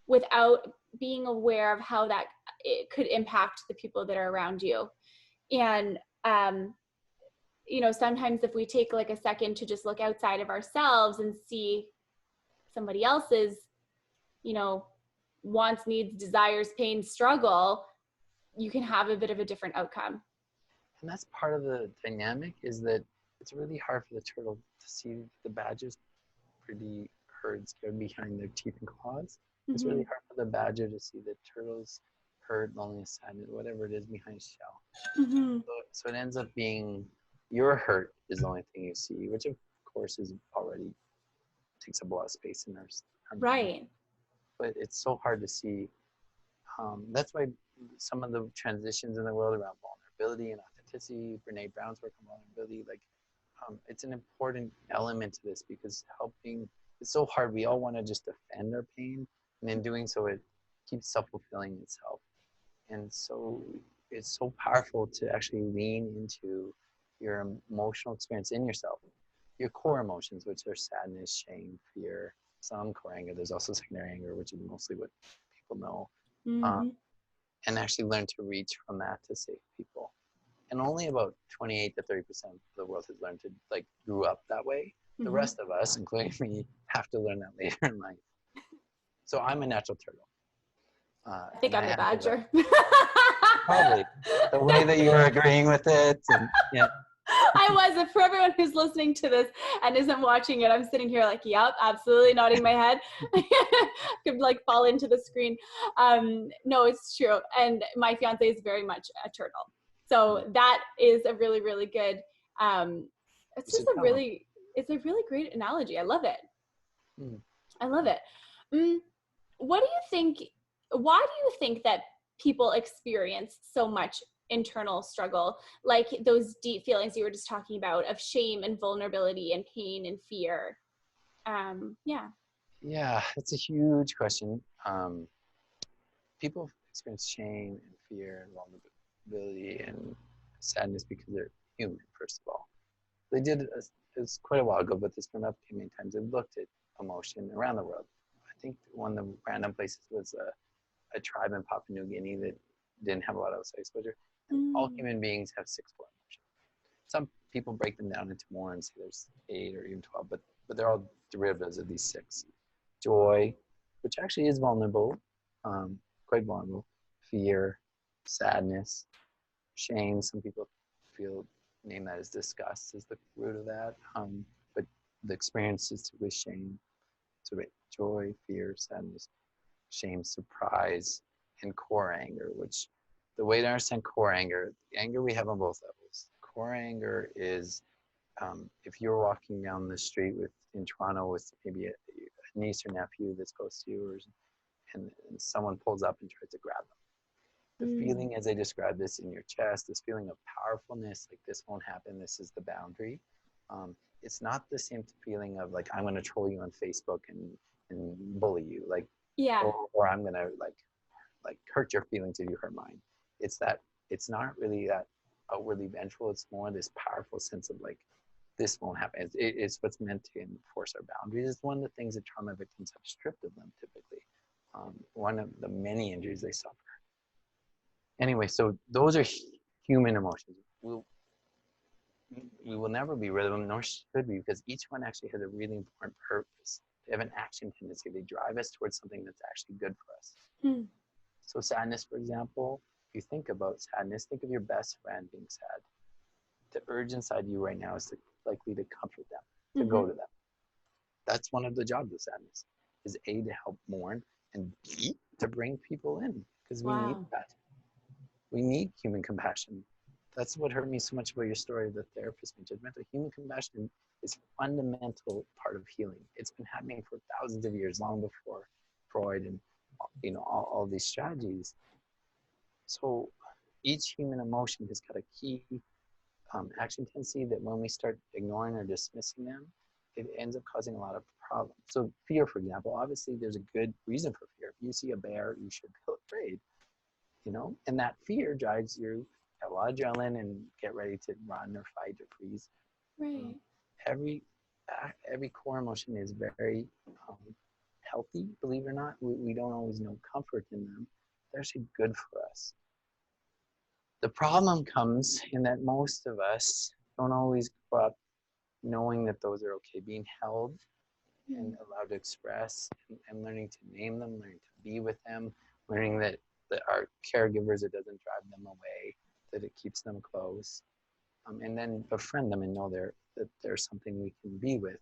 without being aware of how that it could impact the people that are around you. And sometimes if we take like a second to just look outside of ourselves and see somebody else's wants, needs, desires, pain, struggle, you can have a bit of a different outcome. And that's part of the dynamic, is that it's really hard for the turtle to see the badger's pretty hurt, scared behind their teeth and claws. It's really hard for the badger to see the turtle's hurt, loneliness, sadness, whatever it is behind his shell. So it ends up being your hurt is the only thing you see, which of course is already takes up a lot of space in our right. But it's so hard to see. That's why some of the transitions in the world around vulnerability and authenticity, Brene Brown's work on vulnerability, it's an important element to this, because it's so hard. We all want to just defend our pain, and in doing so, it keeps self-fulfilling itself. And so it's so powerful to actually lean into your emotional experience in yourself, your core emotions, which are sadness, shame, fear, some core anger. There's also secondary anger, which is mostly what people know. And actually learn to reach from that to save people. And only about 28 to 30% of the world has learned to, grew up that way. The rest of us, including me, have to learn that later in life. So I'm a natural turtle. I think I'm a badger. Probably. The way that you were agreeing with it. And, yeah. I was. For everyone who's listening to this and isn't watching it, I'm sitting here like, yep, absolutely, nodding my head. Could fall into the screen. No, it's true. And my fiance is very much a turtle. So that is a really, really good, it's a really great analogy. I love it. I love it. Why do you think that people experience so much internal struggle, like those deep feelings you were just talking about of shame and vulnerability and pain and fear? Yeah, that's a huge question. People experience shame and fear and vulnerability and sadness because they're human, first of all. They did, it was quite a while ago, but this came up many times. They looked at emotion around the world. I think one of the random places was a tribe in Papua New Guinea that didn't have a lot of outside exposure. And all human beings have 6 core emotions. Some people break them down into more and say there's 8 or even 12, but they're all derivatives of these 6. Joy, which actually is vulnerable, quite vulnerable. Fear, sadness, shame. Some people name that as disgust is the root of that. But the experience is with shame. So joy, fear, sadness, shame, surprise, and core anger, which the way to understand core anger, the anger we have on both levels. Core anger is if you're walking down the street in Toronto with maybe a niece or nephew that's close to you, and someone pulls up and tries to grab them. The feeling, as I described this, in your chest, this feeling of powerfulness, like this won't happen, this is the boundary. It's not the same feeling of I'm going to troll you on Facebook and bully you, or I'm going to like hurt your feelings if you hurt mine. It's that it's not really that outwardly vengeful. It's more this powerful sense of like, this won't happen. It's what's meant to enforce our boundaries. It's one of the things that trauma victims have stripped of them typically. One of the many injuries they suffer. Anyway, so those are human emotions. We will never be rid of them, nor should we, because each one actually has a really important purpose. They have an action tendency. They drive us towards something that's actually good for us. Hmm. So sadness, for example, if you think about sadness, think of your best friend being sad. The urge inside you right now is likely to comfort them, to go to them. That's one of the jobs of sadness, is A, to help mourn, and B, to bring people in, because we need that. We need human compassion. That's what hurt me so much about your story of the therapist being judgmental. Human compassion is a fundamental part of healing. It's been happening for thousands of years, long before Freud and all these strategies. So each human emotion has got a key action tendency that when we start ignoring or dismissing them, it ends up causing a lot of problems. So fear, for example, obviously there's a good reason for fear. If you see a bear, you should feel afraid, and that fear drives you, have a lot of adrenaline and get ready to run or fight or freeze. Right. Every core emotion is very healthy, believe it or not. We don't always know comfort in them. They're actually good for us. The problem comes in that most of us don't always grow up knowing that those are okay, being held and allowed to express, and learning to name them, learning to be with them, learning that our caregivers, it doesn't drive them away, that it keeps them close, and then befriend them and know that there's something we can be with.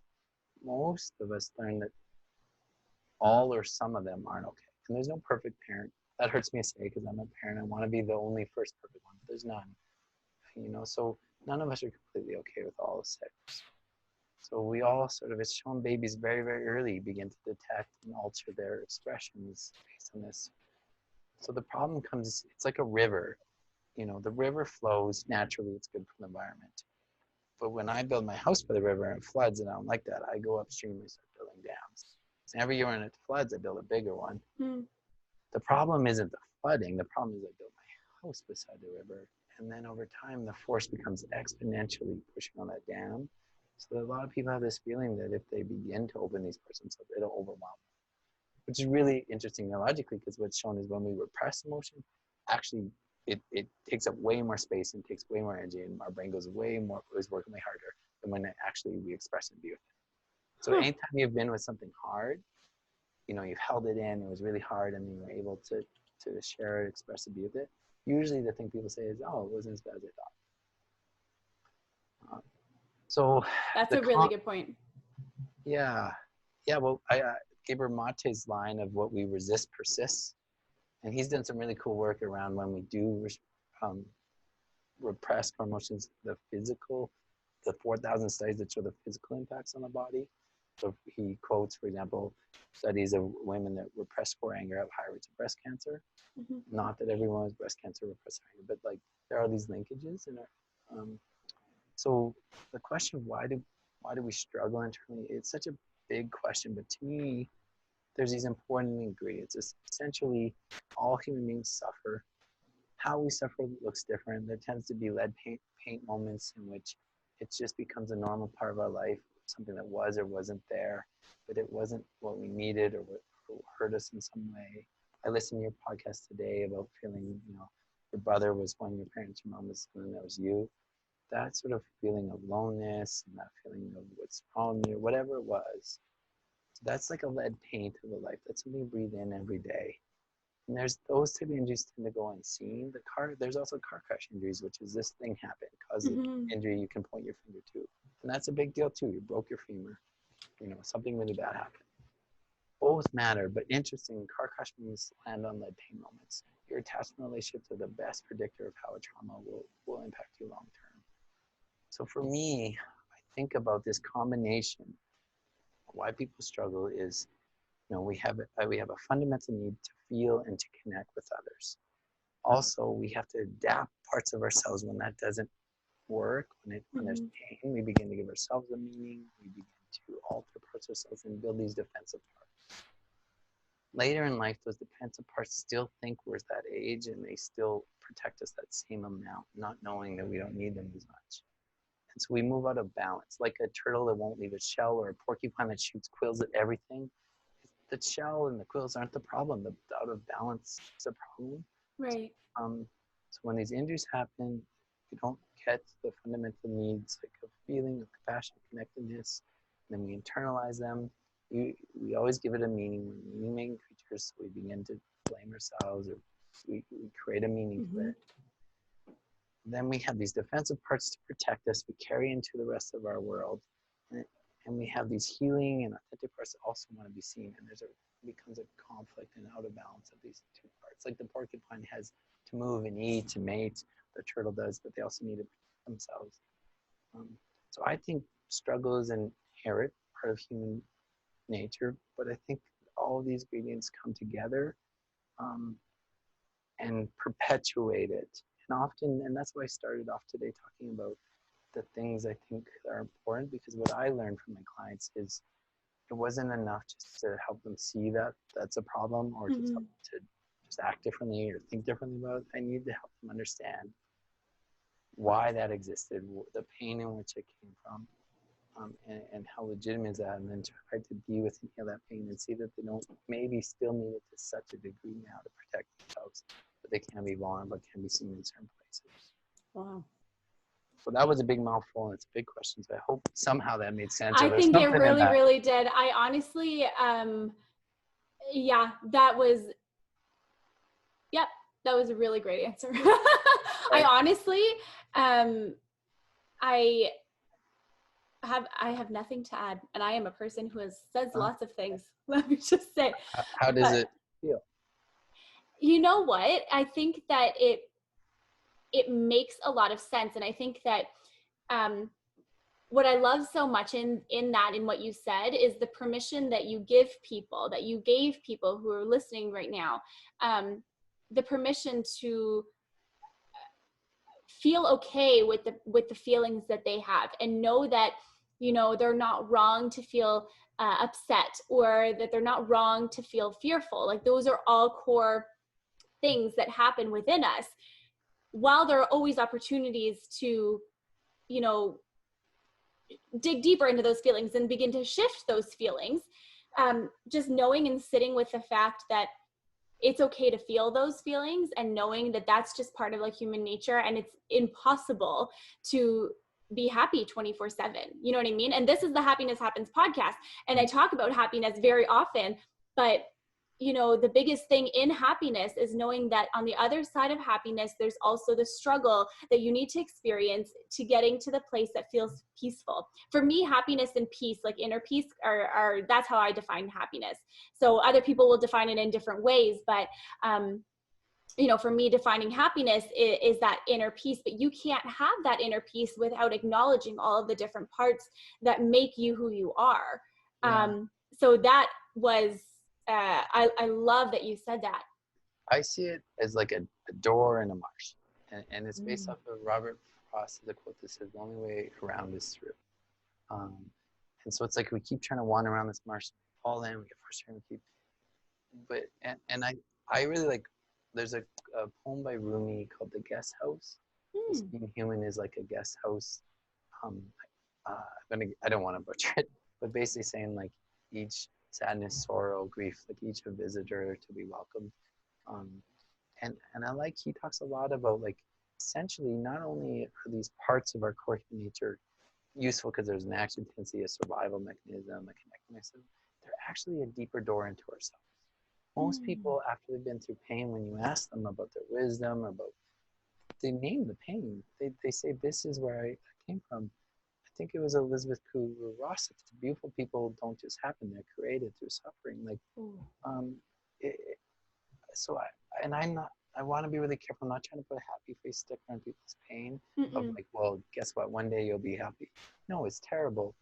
Most of us learn that all or some of them aren't okay. And there's no perfect parent. That hurts me to say because I'm a parent. I want to be the only first perfect one, but there's none. So none of us are completely okay with all 6. So we all sort of, it's shown babies very, very early begin to detect and alter their expressions based on this. So the problem comes, it's like a river. The river flows naturally, it's good for the environment. But when I build my house by the river and it floods, and I don't like that, I go upstream and start building dams. And every year when it floods, I build a bigger one. The problem isn't the flooding, the problem is I build my house beside the river. And then over time, the force becomes exponentially pushing on that dam. So a lot of people have this feeling that if they begin to open these parts themselves, it'll overwhelm them. Which is really interesting neurologically, because what's shown is when we repress emotion, actually it takes up way more space and takes way more energy, and our brain is working way harder than when we express and be with it. So anytime you've been with something hard, you've held it in, it was really hard, and you were able to share it, express it, be with it. Usually the thing people say is, oh, it wasn't as bad as I thought. So that's a really good point. Yeah. Well, Gabor Mate's line of what we resist persists, and he's done some really cool work around when we do repress core emotions, the 4,000 studies that show the physical impacts on the body. So he quotes, for example, studies of women that repress core anger have higher rates of breast cancer. Not that everyone with breast cancer repress anger, but like there are these linkages in our. So the question of why do we struggle internally? It's such a big question, but to me, there's these important ingredients. It's essentially, all human beings suffer. How we suffer looks different. There tends to be lead paint moments in which it just becomes a normal part of our life, something that was or wasn't there, but it wasn't what we needed or what hurt us in some way. I listened to your podcast today about feeling, your brother was one of your parents, your mom was one, that was you. That sort of feeling of aloneness and that feeling of what's wrong with you, whatever it was. So that's like a lead paint of a life. That's something you breathe in every day. And there's those type of injuries tend to go unseen. There's also car crash injuries, which is this thing happened, causes an injury you can point your finger to. And that's a big deal too. You broke your femur, something really bad happened. Both matter, but interesting, car crash means land on lead paint moments. Your attachment relationships are the best predictor of how a trauma will impact you long term. So for me, I think about this combination. Why people struggle is, we have a fundamental need to feel and to connect with others. Also, we have to adapt parts of ourselves when that doesn't work, when there's pain. We begin to give ourselves a meaning. We begin to alter parts of ourselves and build these defensive parts. later in life, those defensive parts still think we're that age, and they still protect us that same amount, not knowing that we don't need them as much. And so we move out of balance, like a turtle that won't leave its shell, or a porcupine that shoots quills at everything. The shell and the quills aren't the problem. The out of balance is the problem. Right. So when these injuries happen, we don't get the fundamental needs like of feeling, of compassion, connectedness, and then we internalize them. We always give it a meaning. We're meaning-making creatures, so we begin to blame ourselves, or we create a meaning to it. Then we have these defensive parts to protect us. We carry into the rest of our world, and we have these healing and authentic parts that also want to be seen. And becomes a conflict and out of balance of these two parts. Like the porcupine has to move and eat to mate, the turtle does, but they also need to protect themselves. So I think struggle is an inherent part of human nature, but I think all of these ingredients come together and perpetuate it. And often, and that's why I started off today talking about the things I think are important, because what I learned from my clients is it wasn't enough just to help them see that that's a problem, or just help them to just act differently or think differently about it. I need to help them understand why that existed, the pain in which it came from, and how legitimate is that, and then try to be with and heal that pain and see that they don't maybe still need it to such a degree now to protect themselves, but they can be vulnerable, can be seen in certain places. Wow. So that was a big mouthful, and it's a big question. So I hope somehow that made sense. I think it really, really did. I honestly, yeah, that was a really great answer. I honestly, I have nothing to add, and I am a person who says lots of things. Let me just say. How does it feel? You know what? I think that it makes a lot of sense, and I think that what I love so much in what you said is the permission that you gave people who are listening right now, the permission to feel okay with the feelings that they have, and know that, you know, they're not wrong to feel upset, or that they're not wrong to feel fearful. Like, those are all core things that happen within us. While there are always opportunities to, you know, dig deeper into those feelings and begin to shift those feelings, just knowing and sitting with the fact that it's okay to feel those feelings, and knowing that that's just part of like human nature, and it's impossible to be happy 24/7. You know what I mean? And this is the Happiness Happens podcast, and I talk about happiness very often, but you know, the biggest thing in happiness is knowing that on the other side of happiness, there's also the struggle that you need to experience to getting to the place that feels peaceful. For me, happiness and peace, like inner peace, are that's how I define happiness. So other people will define it in different ways, but you know, for me, defining happiness is that inner peace. But you can't have that inner peace without acknowledging all of the different parts that make you who you are. So that was I love that you said that. I see it as like a door in a marsh, and it's based off of Robert Frost's quote that says, "The only way around is through." And so it's like we keep trying to wander around this marsh, fall in, we get frustrated, and I really like. There's a poem by Rumi called "The Guest House." Being human is like a guest house. I don't want to butcher it, but basically saying like each sadness, sorrow, grief, like each a visitor to be welcomed. And I like, he talks a lot about like, essentially, not only are these parts of our core human nature useful because there's an action tendency, a survival mechanism, a connected mechanism, they're actually a deeper door into ourselves. Most people, after they've been through pain, when you ask them about their wisdom, they name the pain. They say, this is where I came from. I think it was Elizabeth Kubler-Ross. Beautiful people don't just happen; they're created through suffering. Like, I want to be really careful. I'm not trying to put a happy face sticker on people's pain. Of like, well, guess what? One day you'll be happy. No, it's terrible.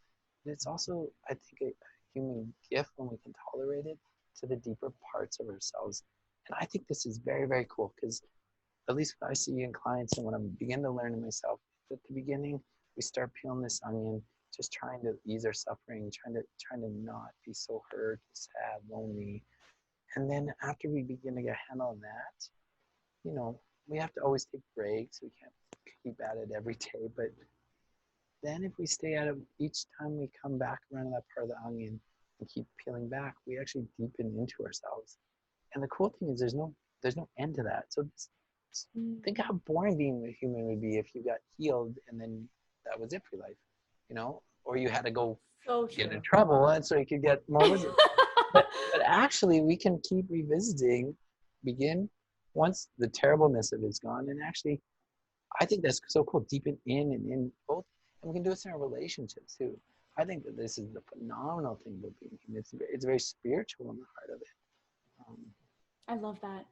And it's also, I think, a human gift when we can tolerate it to the deeper parts of ourselves. And I think this is very, very cool, because at least when I see in clients and when I begin to learn it myself, at the beginning, we start peeling this onion, just trying to ease our suffering, trying to not be so hurt, sad, lonely. And then after we begin to get a handle on that, you know, we have to always take breaks. We can't keep at it every day. But then if we stay at it each time we come back around that part of the onion and keep peeling back, we actually deepen into ourselves. And the cool thing is there's no end to that. So think how boring being a human would be if you got healed and then that was it for life, you know, or you had to go get in trouble and so you could get more wisdom. but actually we can keep revisiting, begin once the terribleness of it's gone. And actually, I think that's so cool, deepen in and in both. And we can do this in our relationships too. I think that this is the phenomenal thing about being human. It's very spiritual in the heart of it. I love that.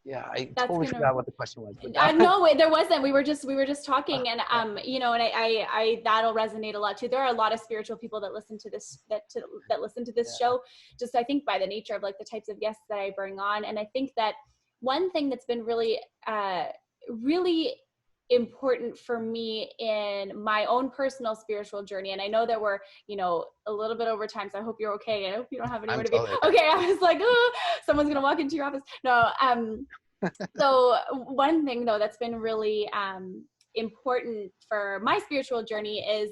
Yeah, I totally forgot what the question was. But no, there wasn't. We were just talking, and you know, and I that'll resonate a lot too. There are a lot of spiritual people that listen to this that listen to this show. Just I think by the nature of like the types of guests that I bring on, and I think that one thing that's been really really important for me in my own personal spiritual journey, and I know that we're, you know, a little bit over time, so I hope you're okay. I hope you don't have anywhere to be. Okay, I was like, oh, someone's gonna walk into your office. No, so one thing though that's been really important for my spiritual journey is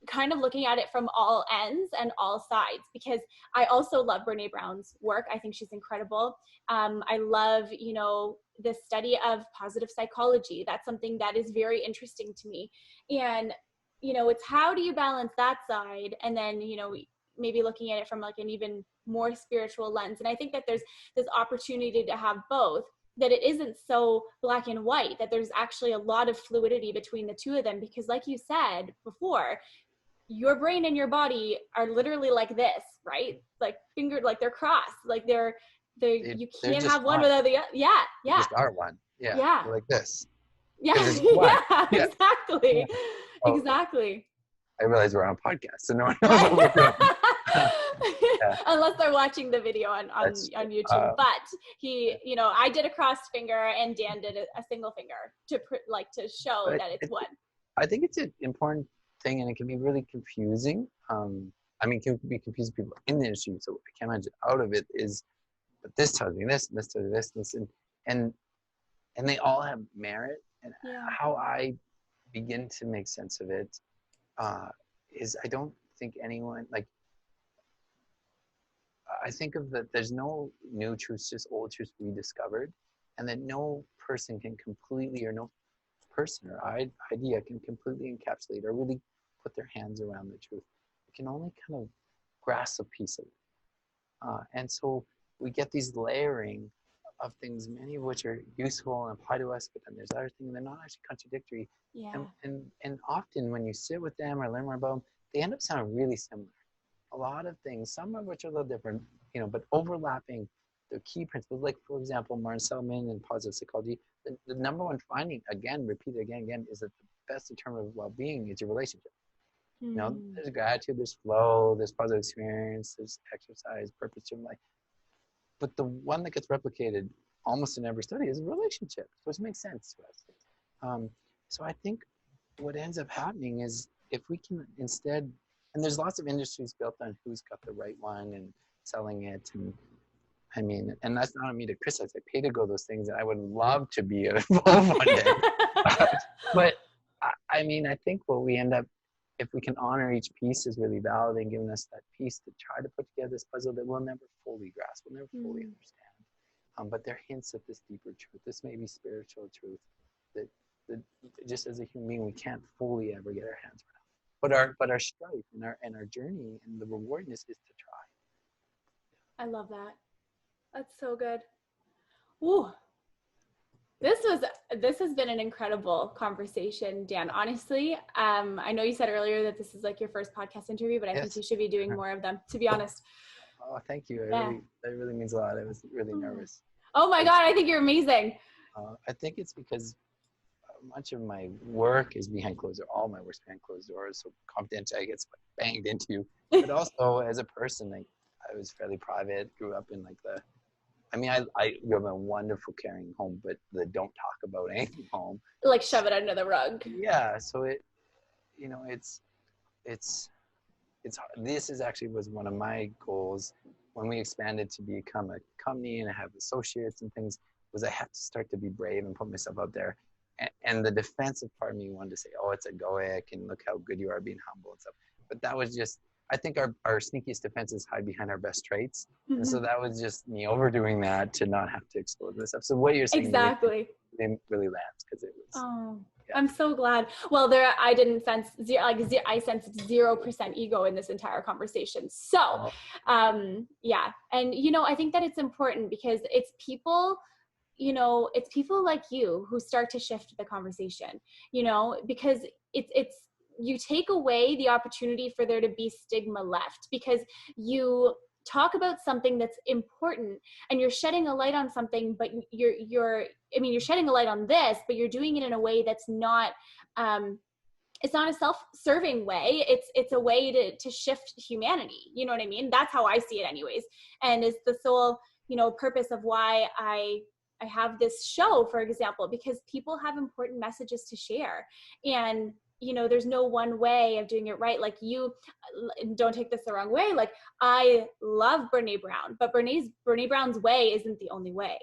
kind of looking at it from all ends and all sides, because I also love Brene Brown's work. I think she's incredible. I love, you know, the study of positive psychology. That's something that is very interesting to me. And, you know, it's how do you balance that side? And then, you know, maybe looking at it from like an even more spiritual lens. And I think that there's this opportunity to have both, that it isn't so black and white, that there's actually a lot of fluidity between the two of them. Because like you said before, your brain and your body are literally like this, right? Like fingered, like they're crossed, like you can't have one without the other. Yeah. You just are one. Yeah. Like this. Yeah. Yeah. Exactly. Oh, exactly. I realize we're on a podcast, so no one knows what we're doing. Unless they're watching the video on YouTube. But he, you know, I did a crossed finger and Dan did a single finger to show that it's one. I think it's an important thing, and it can be really confusing. I mean, it can be confusing people in the industry, so I can't imagine out of it is, but this tells me this, and this tells me this, and they all have merit. And how I begin to make sense of it is I don't think anyone, like, I think of that there's no new truths, just old truths rediscovered, and that no person can completely, or no person or idea can completely encapsulate or really put their hands around the truth. It can only kind of grasp a piece of it. And so we get these layering of things, many of which are useful and apply to us, but then there's other things, they're not actually contradictory. Yeah. And often when you sit with them or learn more about them, they end up sounding really similar. A lot of things, some of which are a little different, you know, but overlapping the key principles. Like, for example, Martin Seligman and positive psychology, the number one finding, again, repeated again, is that the best determinant of well-being is your relationship. You know, there's gratitude, there's flow, there's positive experience, there's exercise, purpose-driven life. But the one that gets replicated almost in every study is a relationship, which makes sense to us. So I think what ends up happening is if we can instead, and there's lots of industries built on who's got the right one and selling it, and I mean, and that's not on me to criticize. I pay to go those things, and I would love to be involved one day. But I mean, I think what we end up, if we can honor each piece, is really validating, giving us that piece to try to put together this puzzle that we'll never fully grasp, we'll never fully understand. But they're hints of this deeper truth. This may be spiritual truth that just as a human being, we can't fully ever get our hands around. But our strife and our journey and the rewardness is to try. I love that. That's so good. Ooh. This has been an incredible conversation, Dan. Honestly, I know you said earlier that this is like your first podcast interview, but I think you should be doing more of them, to be honest. Oh, thank you. That really means a lot. I was really nervous. Oh my God, I think you're amazing. I think it's because much of my work is behind closed doors. All my work's behind closed doors, so confidential, I get banged into. But also as a person, like, I was fairly private. Grew up in I grew up in a wonderful, caring home, but the don't talk about anything home. Like shove it under the rug. Yeah, so it's this is actually was one of my goals when we expanded to become a company and have associates and things, was I had to start to be brave and put myself out there. And the defensive part of me wanted to say, oh, it's egoic and look how good you are being humble and stuff. But that was just, I think our sneakiest defenses hide behind our best traits. And so that was just me overdoing that to not have to expose myself. So what you're saying Exactly. really lands, because it was. Oh, yeah. I'm so glad. Well, I didn't sense I sensed 0% ego in this entire conversation. So, yeah. And, I think that it's important because it's people, it's people like you who start to shift the conversation, because it's, you take away the opportunity for there to be stigma left, because you talk about something that's important and you're shedding a light on something, but you're shedding a light on this, but you're doing it in a way that's not, it's not a self-serving way. It's a way to shift humanity. You know what I mean? That's how I see it anyways. And it's the sole, purpose of why I have this show, for example, because people have important messages to share. And, there's no one way of doing it right. Like, you don't take this the wrong way. Like, I love Brene Brown, but Brene Brown's way isn't the only way.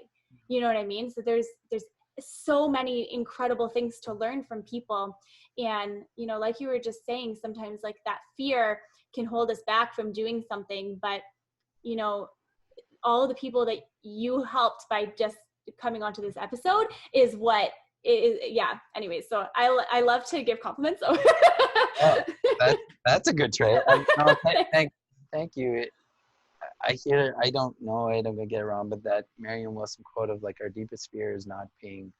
You know what I mean? So there's so many incredible things to learn from people. And, like you were just saying, sometimes like that fear can hold us back from doing something, but, all the people that you helped by just coming onto this episode is what is, yeah. Anyways, so I love to give compliments. So. Oh, that's a good trait. Thank you. I hear it. I don't know it. I'm gonna get it wrong, but that Marianne Wilson quote of like, our deepest fear is not being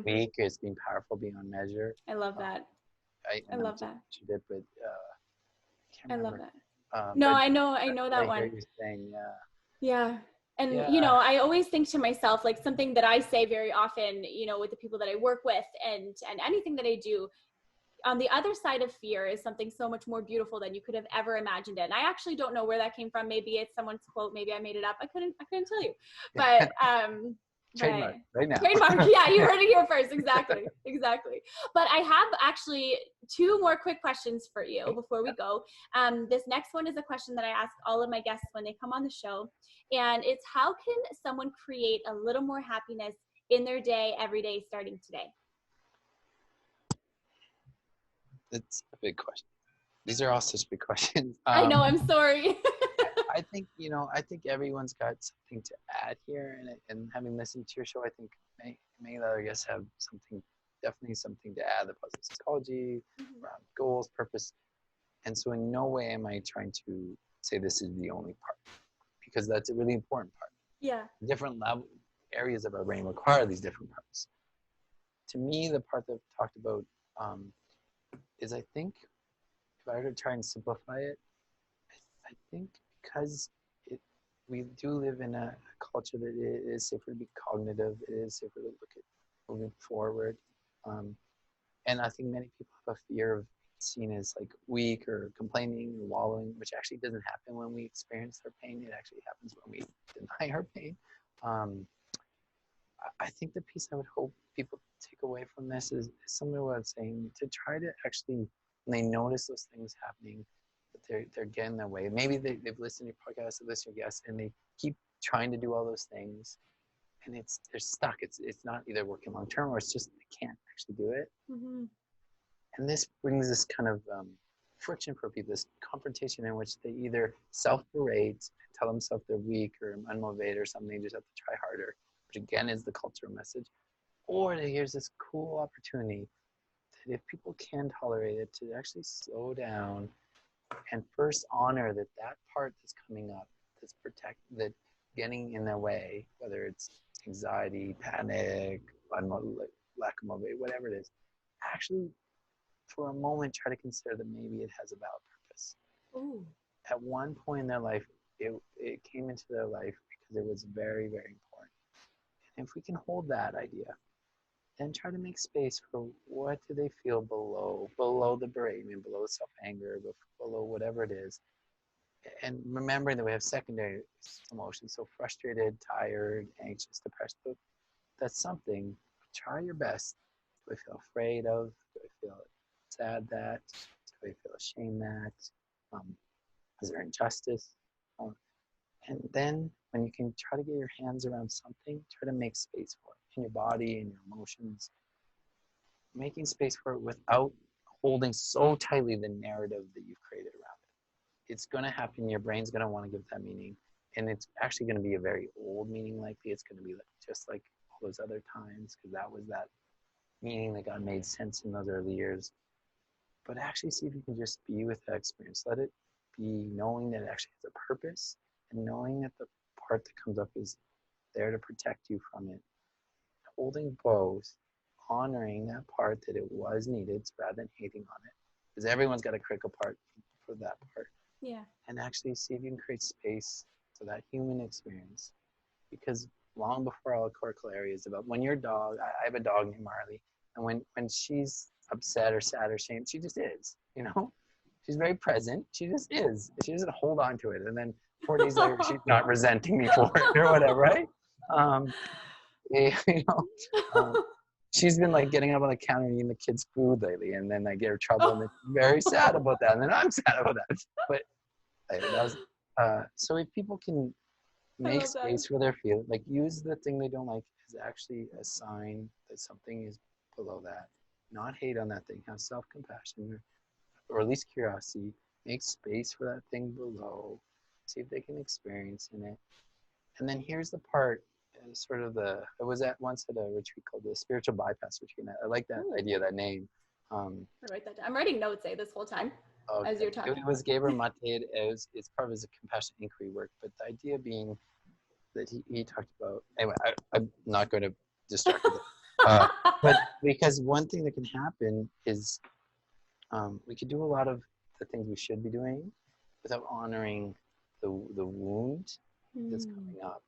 weak, it's being powerful beyond measure. I love that. I love that. She did, but I love that. No, I know that one. I hear you saying, yeah. Yeah. And, I always think to myself, like, something that I say very often, with the people that I work with and anything that I do, on the other side of fear is something so much more beautiful than you could have ever imagined it. And I actually don't know where that came from. Maybe it's someone's quote. Maybe I made it up. I couldn't tell you, but, trademark right now. Trademark. Yeah. You heard it here first. Exactly. But I have actually 2 more quick questions for you before we go. This next one is a question that I ask all of my guests when they come on the show. And it's, how can someone create a little more happiness in their day, every day, starting today? It's a big question. These are all such big questions. I know, I'm sorry. I think everyone's got something to add here, and having listened to your show, I think many other guests have definitely something to add. The positive psychology, around goals, purpose, and so in no way am I trying to say this is the only part, because that's a really important part. Yeah. Different areas of our brain require these different parts. To me, the part that I've talked about is, I think, if I were to try and simplify it, I think because we do live in a culture that it is safer to be cognitive, it is safer to look at moving forward. And I think many people have a fear of seen as like weak or complaining or wallowing, which actually doesn't happen when we experience our pain. It actually happens when we deny our pain. I think the piece I would hope people take away from this is similar to what I'm saying, to try to actually, when they notice those things happening, that they're getting their way. Maybe they've listened to your podcast, they listen to your guests, and they keep trying to do all those things, and they're stuck. It's not either working long term, or it's just they can't actually do it. And this brings this kind of friction for people, this confrontation in which they either self-berate, tell themselves they're weak or unmotivated or something, they just have to try harder, which again is the cultural message. Or here's this cool opportunity that if people can tolerate it, to actually slow down and first honor that part that's coming up, that getting in their way, whether it's anxiety, panic, lack of motivation, whatever it is, actually for a moment try to consider that maybe it has a valid purpose. Ooh. At one point in their life, it came into their life because it was very, very important. And if we can hold that idea, then try to make space for what do they feel below the beratement, below self-anger, below whatever it is. And remembering that we have secondary emotions, so frustrated, tired, anxious, depressed, that's something. Try your best. Do I feel afraid of? Do I feel sad that? Do I feel ashamed that? Is there injustice? And then when you can try to get your hands around something, try to make space for it in your body and your emotions, making space for it without holding so tightly the narrative that you've created around it. It's going to happen. Your brain's going to want to give that meaning. And it's actually going to be a very old meaning likely. It's going to be just like all those other times, because that was that meaning that God made sense in those early years. But actually see if you can just be with that experience. Let it be knowing that it actually has a purpose, and knowing that the part that comes up is there to protect you from it. Holding both, honoring that part that it was needed rather than hating on it. Because everyone's got a critical part for that part. Yeah. And actually see if you can create space for that human experience. Because long before all the cortical areas about when your dog, I have a dog named Marley, and when she's upset or sad or shamed, she just is, she's very present. She just is. She doesn't hold on to it. And then 4 days later, she's not resenting me for it or whatever, right? She's been like getting up on the counter and eating the kids' food lately, and then I get her trouble, and it's very sad about that, and then I'm sad about that. But so if people can make space for their feelings, like use the thing they don't like as actually a sign that something is below that. Not hate on that thing. Have self-compassion, or at least curiosity. Make space for that thing below. See if they can experience in it. And then here's the part, I was once at a retreat called the Spiritual Bypass Retreat. I like that idea, that name. I write that down. I'm writing notes this whole time as you're talking. It was Gabriel Maté. It's part of his compassionate inquiry work, but the idea being that he talked about, anyway, I'm not going to distract you. But because one thing that can happen is we could do a lot of the things we should be doing without honoring the wound that's coming up.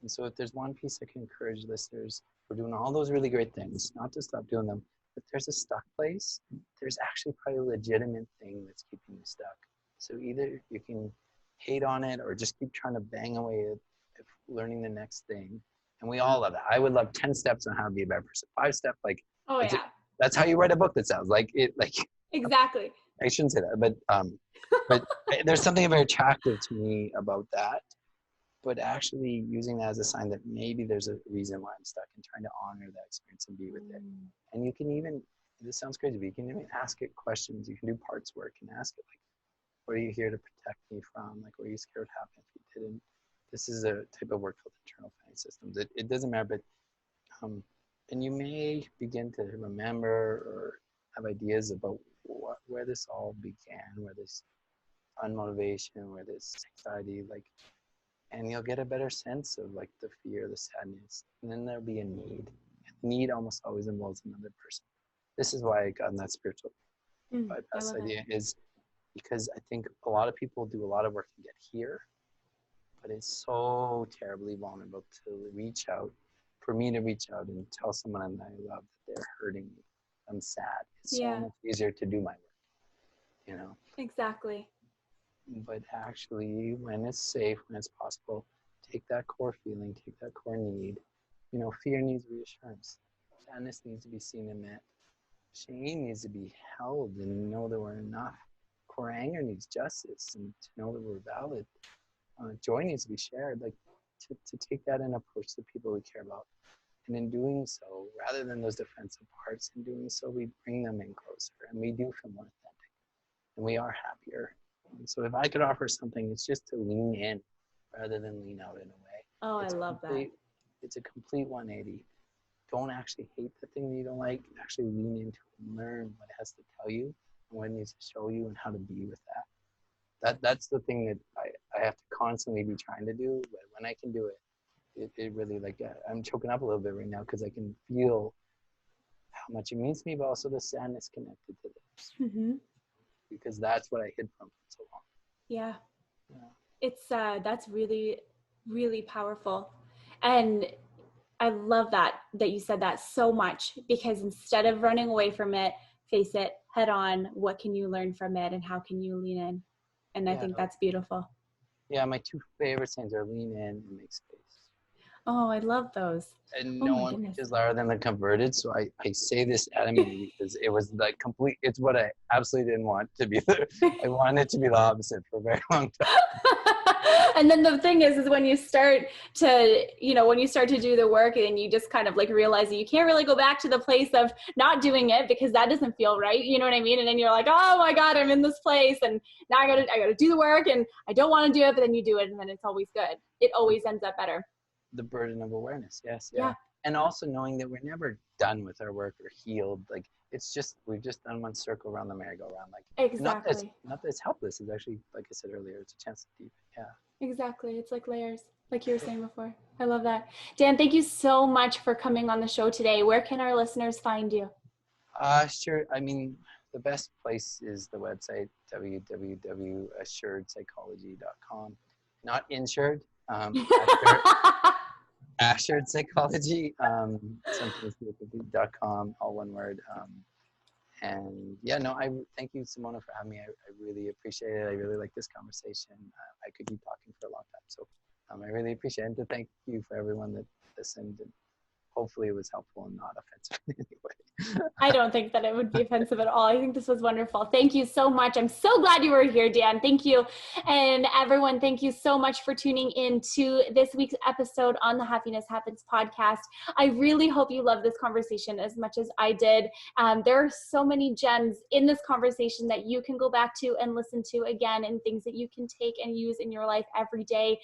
And so if there's one piece I can encourage listeners, we're doing all those really great things, not to stop doing them. If there's a stuck place, there's actually probably a legitimate thing that's keeping you stuck. So either you can hate on it or just keep trying to bang away at learning the next thing. And we all love that. I would love 10 steps on how to be a better person. 5 steps, that's how you write a book that sounds like it. Exactly. I shouldn't say that, but there's something very attractive to me about that. But actually using that as a sign that maybe there's a reason why I'm stuck, and trying to honor that experience and be with it. And you can even, this sounds crazy, but you can even ask it questions. You can do parts work and ask it, what are you here to protect me from? What are you scared would happen if you didn't? This is a type of work called internal family systems. It doesn't matter, but, and you may begin to remember or have ideas about where this all began, where this unmotivation, where this anxiety, and you'll get a better sense of the fear, the sadness, and then there'll be a need. Need almost always involves another person. This is why I got in that spiritual bypass idea, is because I think a lot of people do a lot of work to get here, but it's so terribly vulnerable to reach out, for me to reach out and tell someone I love that they're hurting me, I'm sad. It's so much easier to do my work, Exactly. But actually, when it's safe, when it's possible, take that core feeling, take that core need. Fear needs reassurance. Sadness needs to be seen and met. Shame needs to be held and know that we're enough. Core anger needs justice and to know that we're valid. Joy needs to be shared. To take that and approach the people we care about. And in doing so, rather than those defensive parts, in doing so, we bring them in closer, and we do feel more authentic, and we are happier. And so if I could offer something, it's just to lean in rather than lean out in a way. Oh, I love that. It's a complete 180. Don't actually hate the thing that you don't like. Actually lean into it and learn what it has to tell you and what it needs to show you and how to be with that. That's the thing that I have to constantly be trying to do. But when I can do it really, I'm choking up a little bit right now because I can feel how much it means to me, but also the sadness connected to this. Because that's what I hid from for so long. Yeah. It's that's really, really powerful. And I love that you said that so much, because instead of running away from it, face it head on. What can you learn from it, and how can you lean in? And I think that's beautiful. Yeah, my 2 favorite sayings are lean in and make space. Oh, I love those. And no one preaches louder than the converted. So I say this adamantly because it was complete. It's what I absolutely didn't want to be. I wanted it to be the opposite for a very long time. And then the thing is when you start to, when you start to do the work and you just kind of like realize that you can't really go back to the place of not doing it because that doesn't feel right. You know what I mean? And then you're like, oh my God, I'm in this place and now I gotta do the work and I don't want to do it, but then you do it and then it's always good. It always ends up better. The burden of awareness. Yes. Yeah. And also knowing that we're never done with our work or healed. Like it's just, we've just done one circle around the merry-go-round. Like exactly. Not that it's helpless. It's actually, like I said earlier, it's a chance to deepen. Yeah. Exactly. It's like layers, like you were saying before. I love that. Dan, thank you so much for coming on the show today. Where can our listeners find you? Sure. I mean, the best place is the website, www.assuredpsychology.com. Not insured. Assured Psychology, something.com, all one word. And yeah, no, I thank you, Simona, for having me. I really appreciate it. I really like this conversation. I could keep talking for a long time. So I really appreciate it. And to thank you for everyone that listened. And hopefully it was helpful and not offensive in any way. I don't think that it would be offensive at all. I think this was wonderful. Thank you so much. I'm so glad you were here, Dan. Thank you. And everyone, thank you so much for tuning in to this week's episode on the Happiness Happens podcast. I really hope you love this conversation as much as I did. There are so many gems in this conversation that you can go back to and listen to again, and things that you can take and use in your life every day.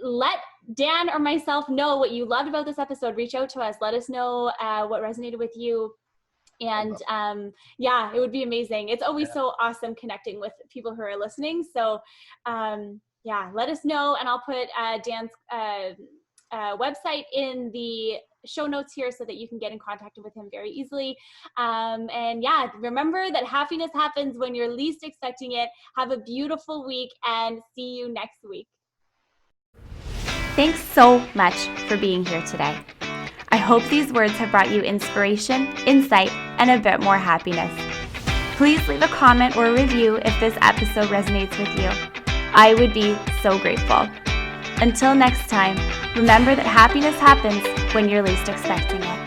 Let Dan or myself know what you loved about this episode. Reach out to us. Let us know what resonated with you. And it would be amazing. It's always so awesome connecting with people who are listening. So let us know. And I'll put Dan's website in the show notes here so that you can get in contact with him very easily. Remember that happiness happens when you're least expecting it. Have a beautiful week and see you next week. Thanks so much for being here today. I hope these words have brought you inspiration, insight, and a bit more happiness. Please leave a comment or a review if this episode resonates with you. I would be so grateful. Until next time, remember that happiness happens when you're least expecting it.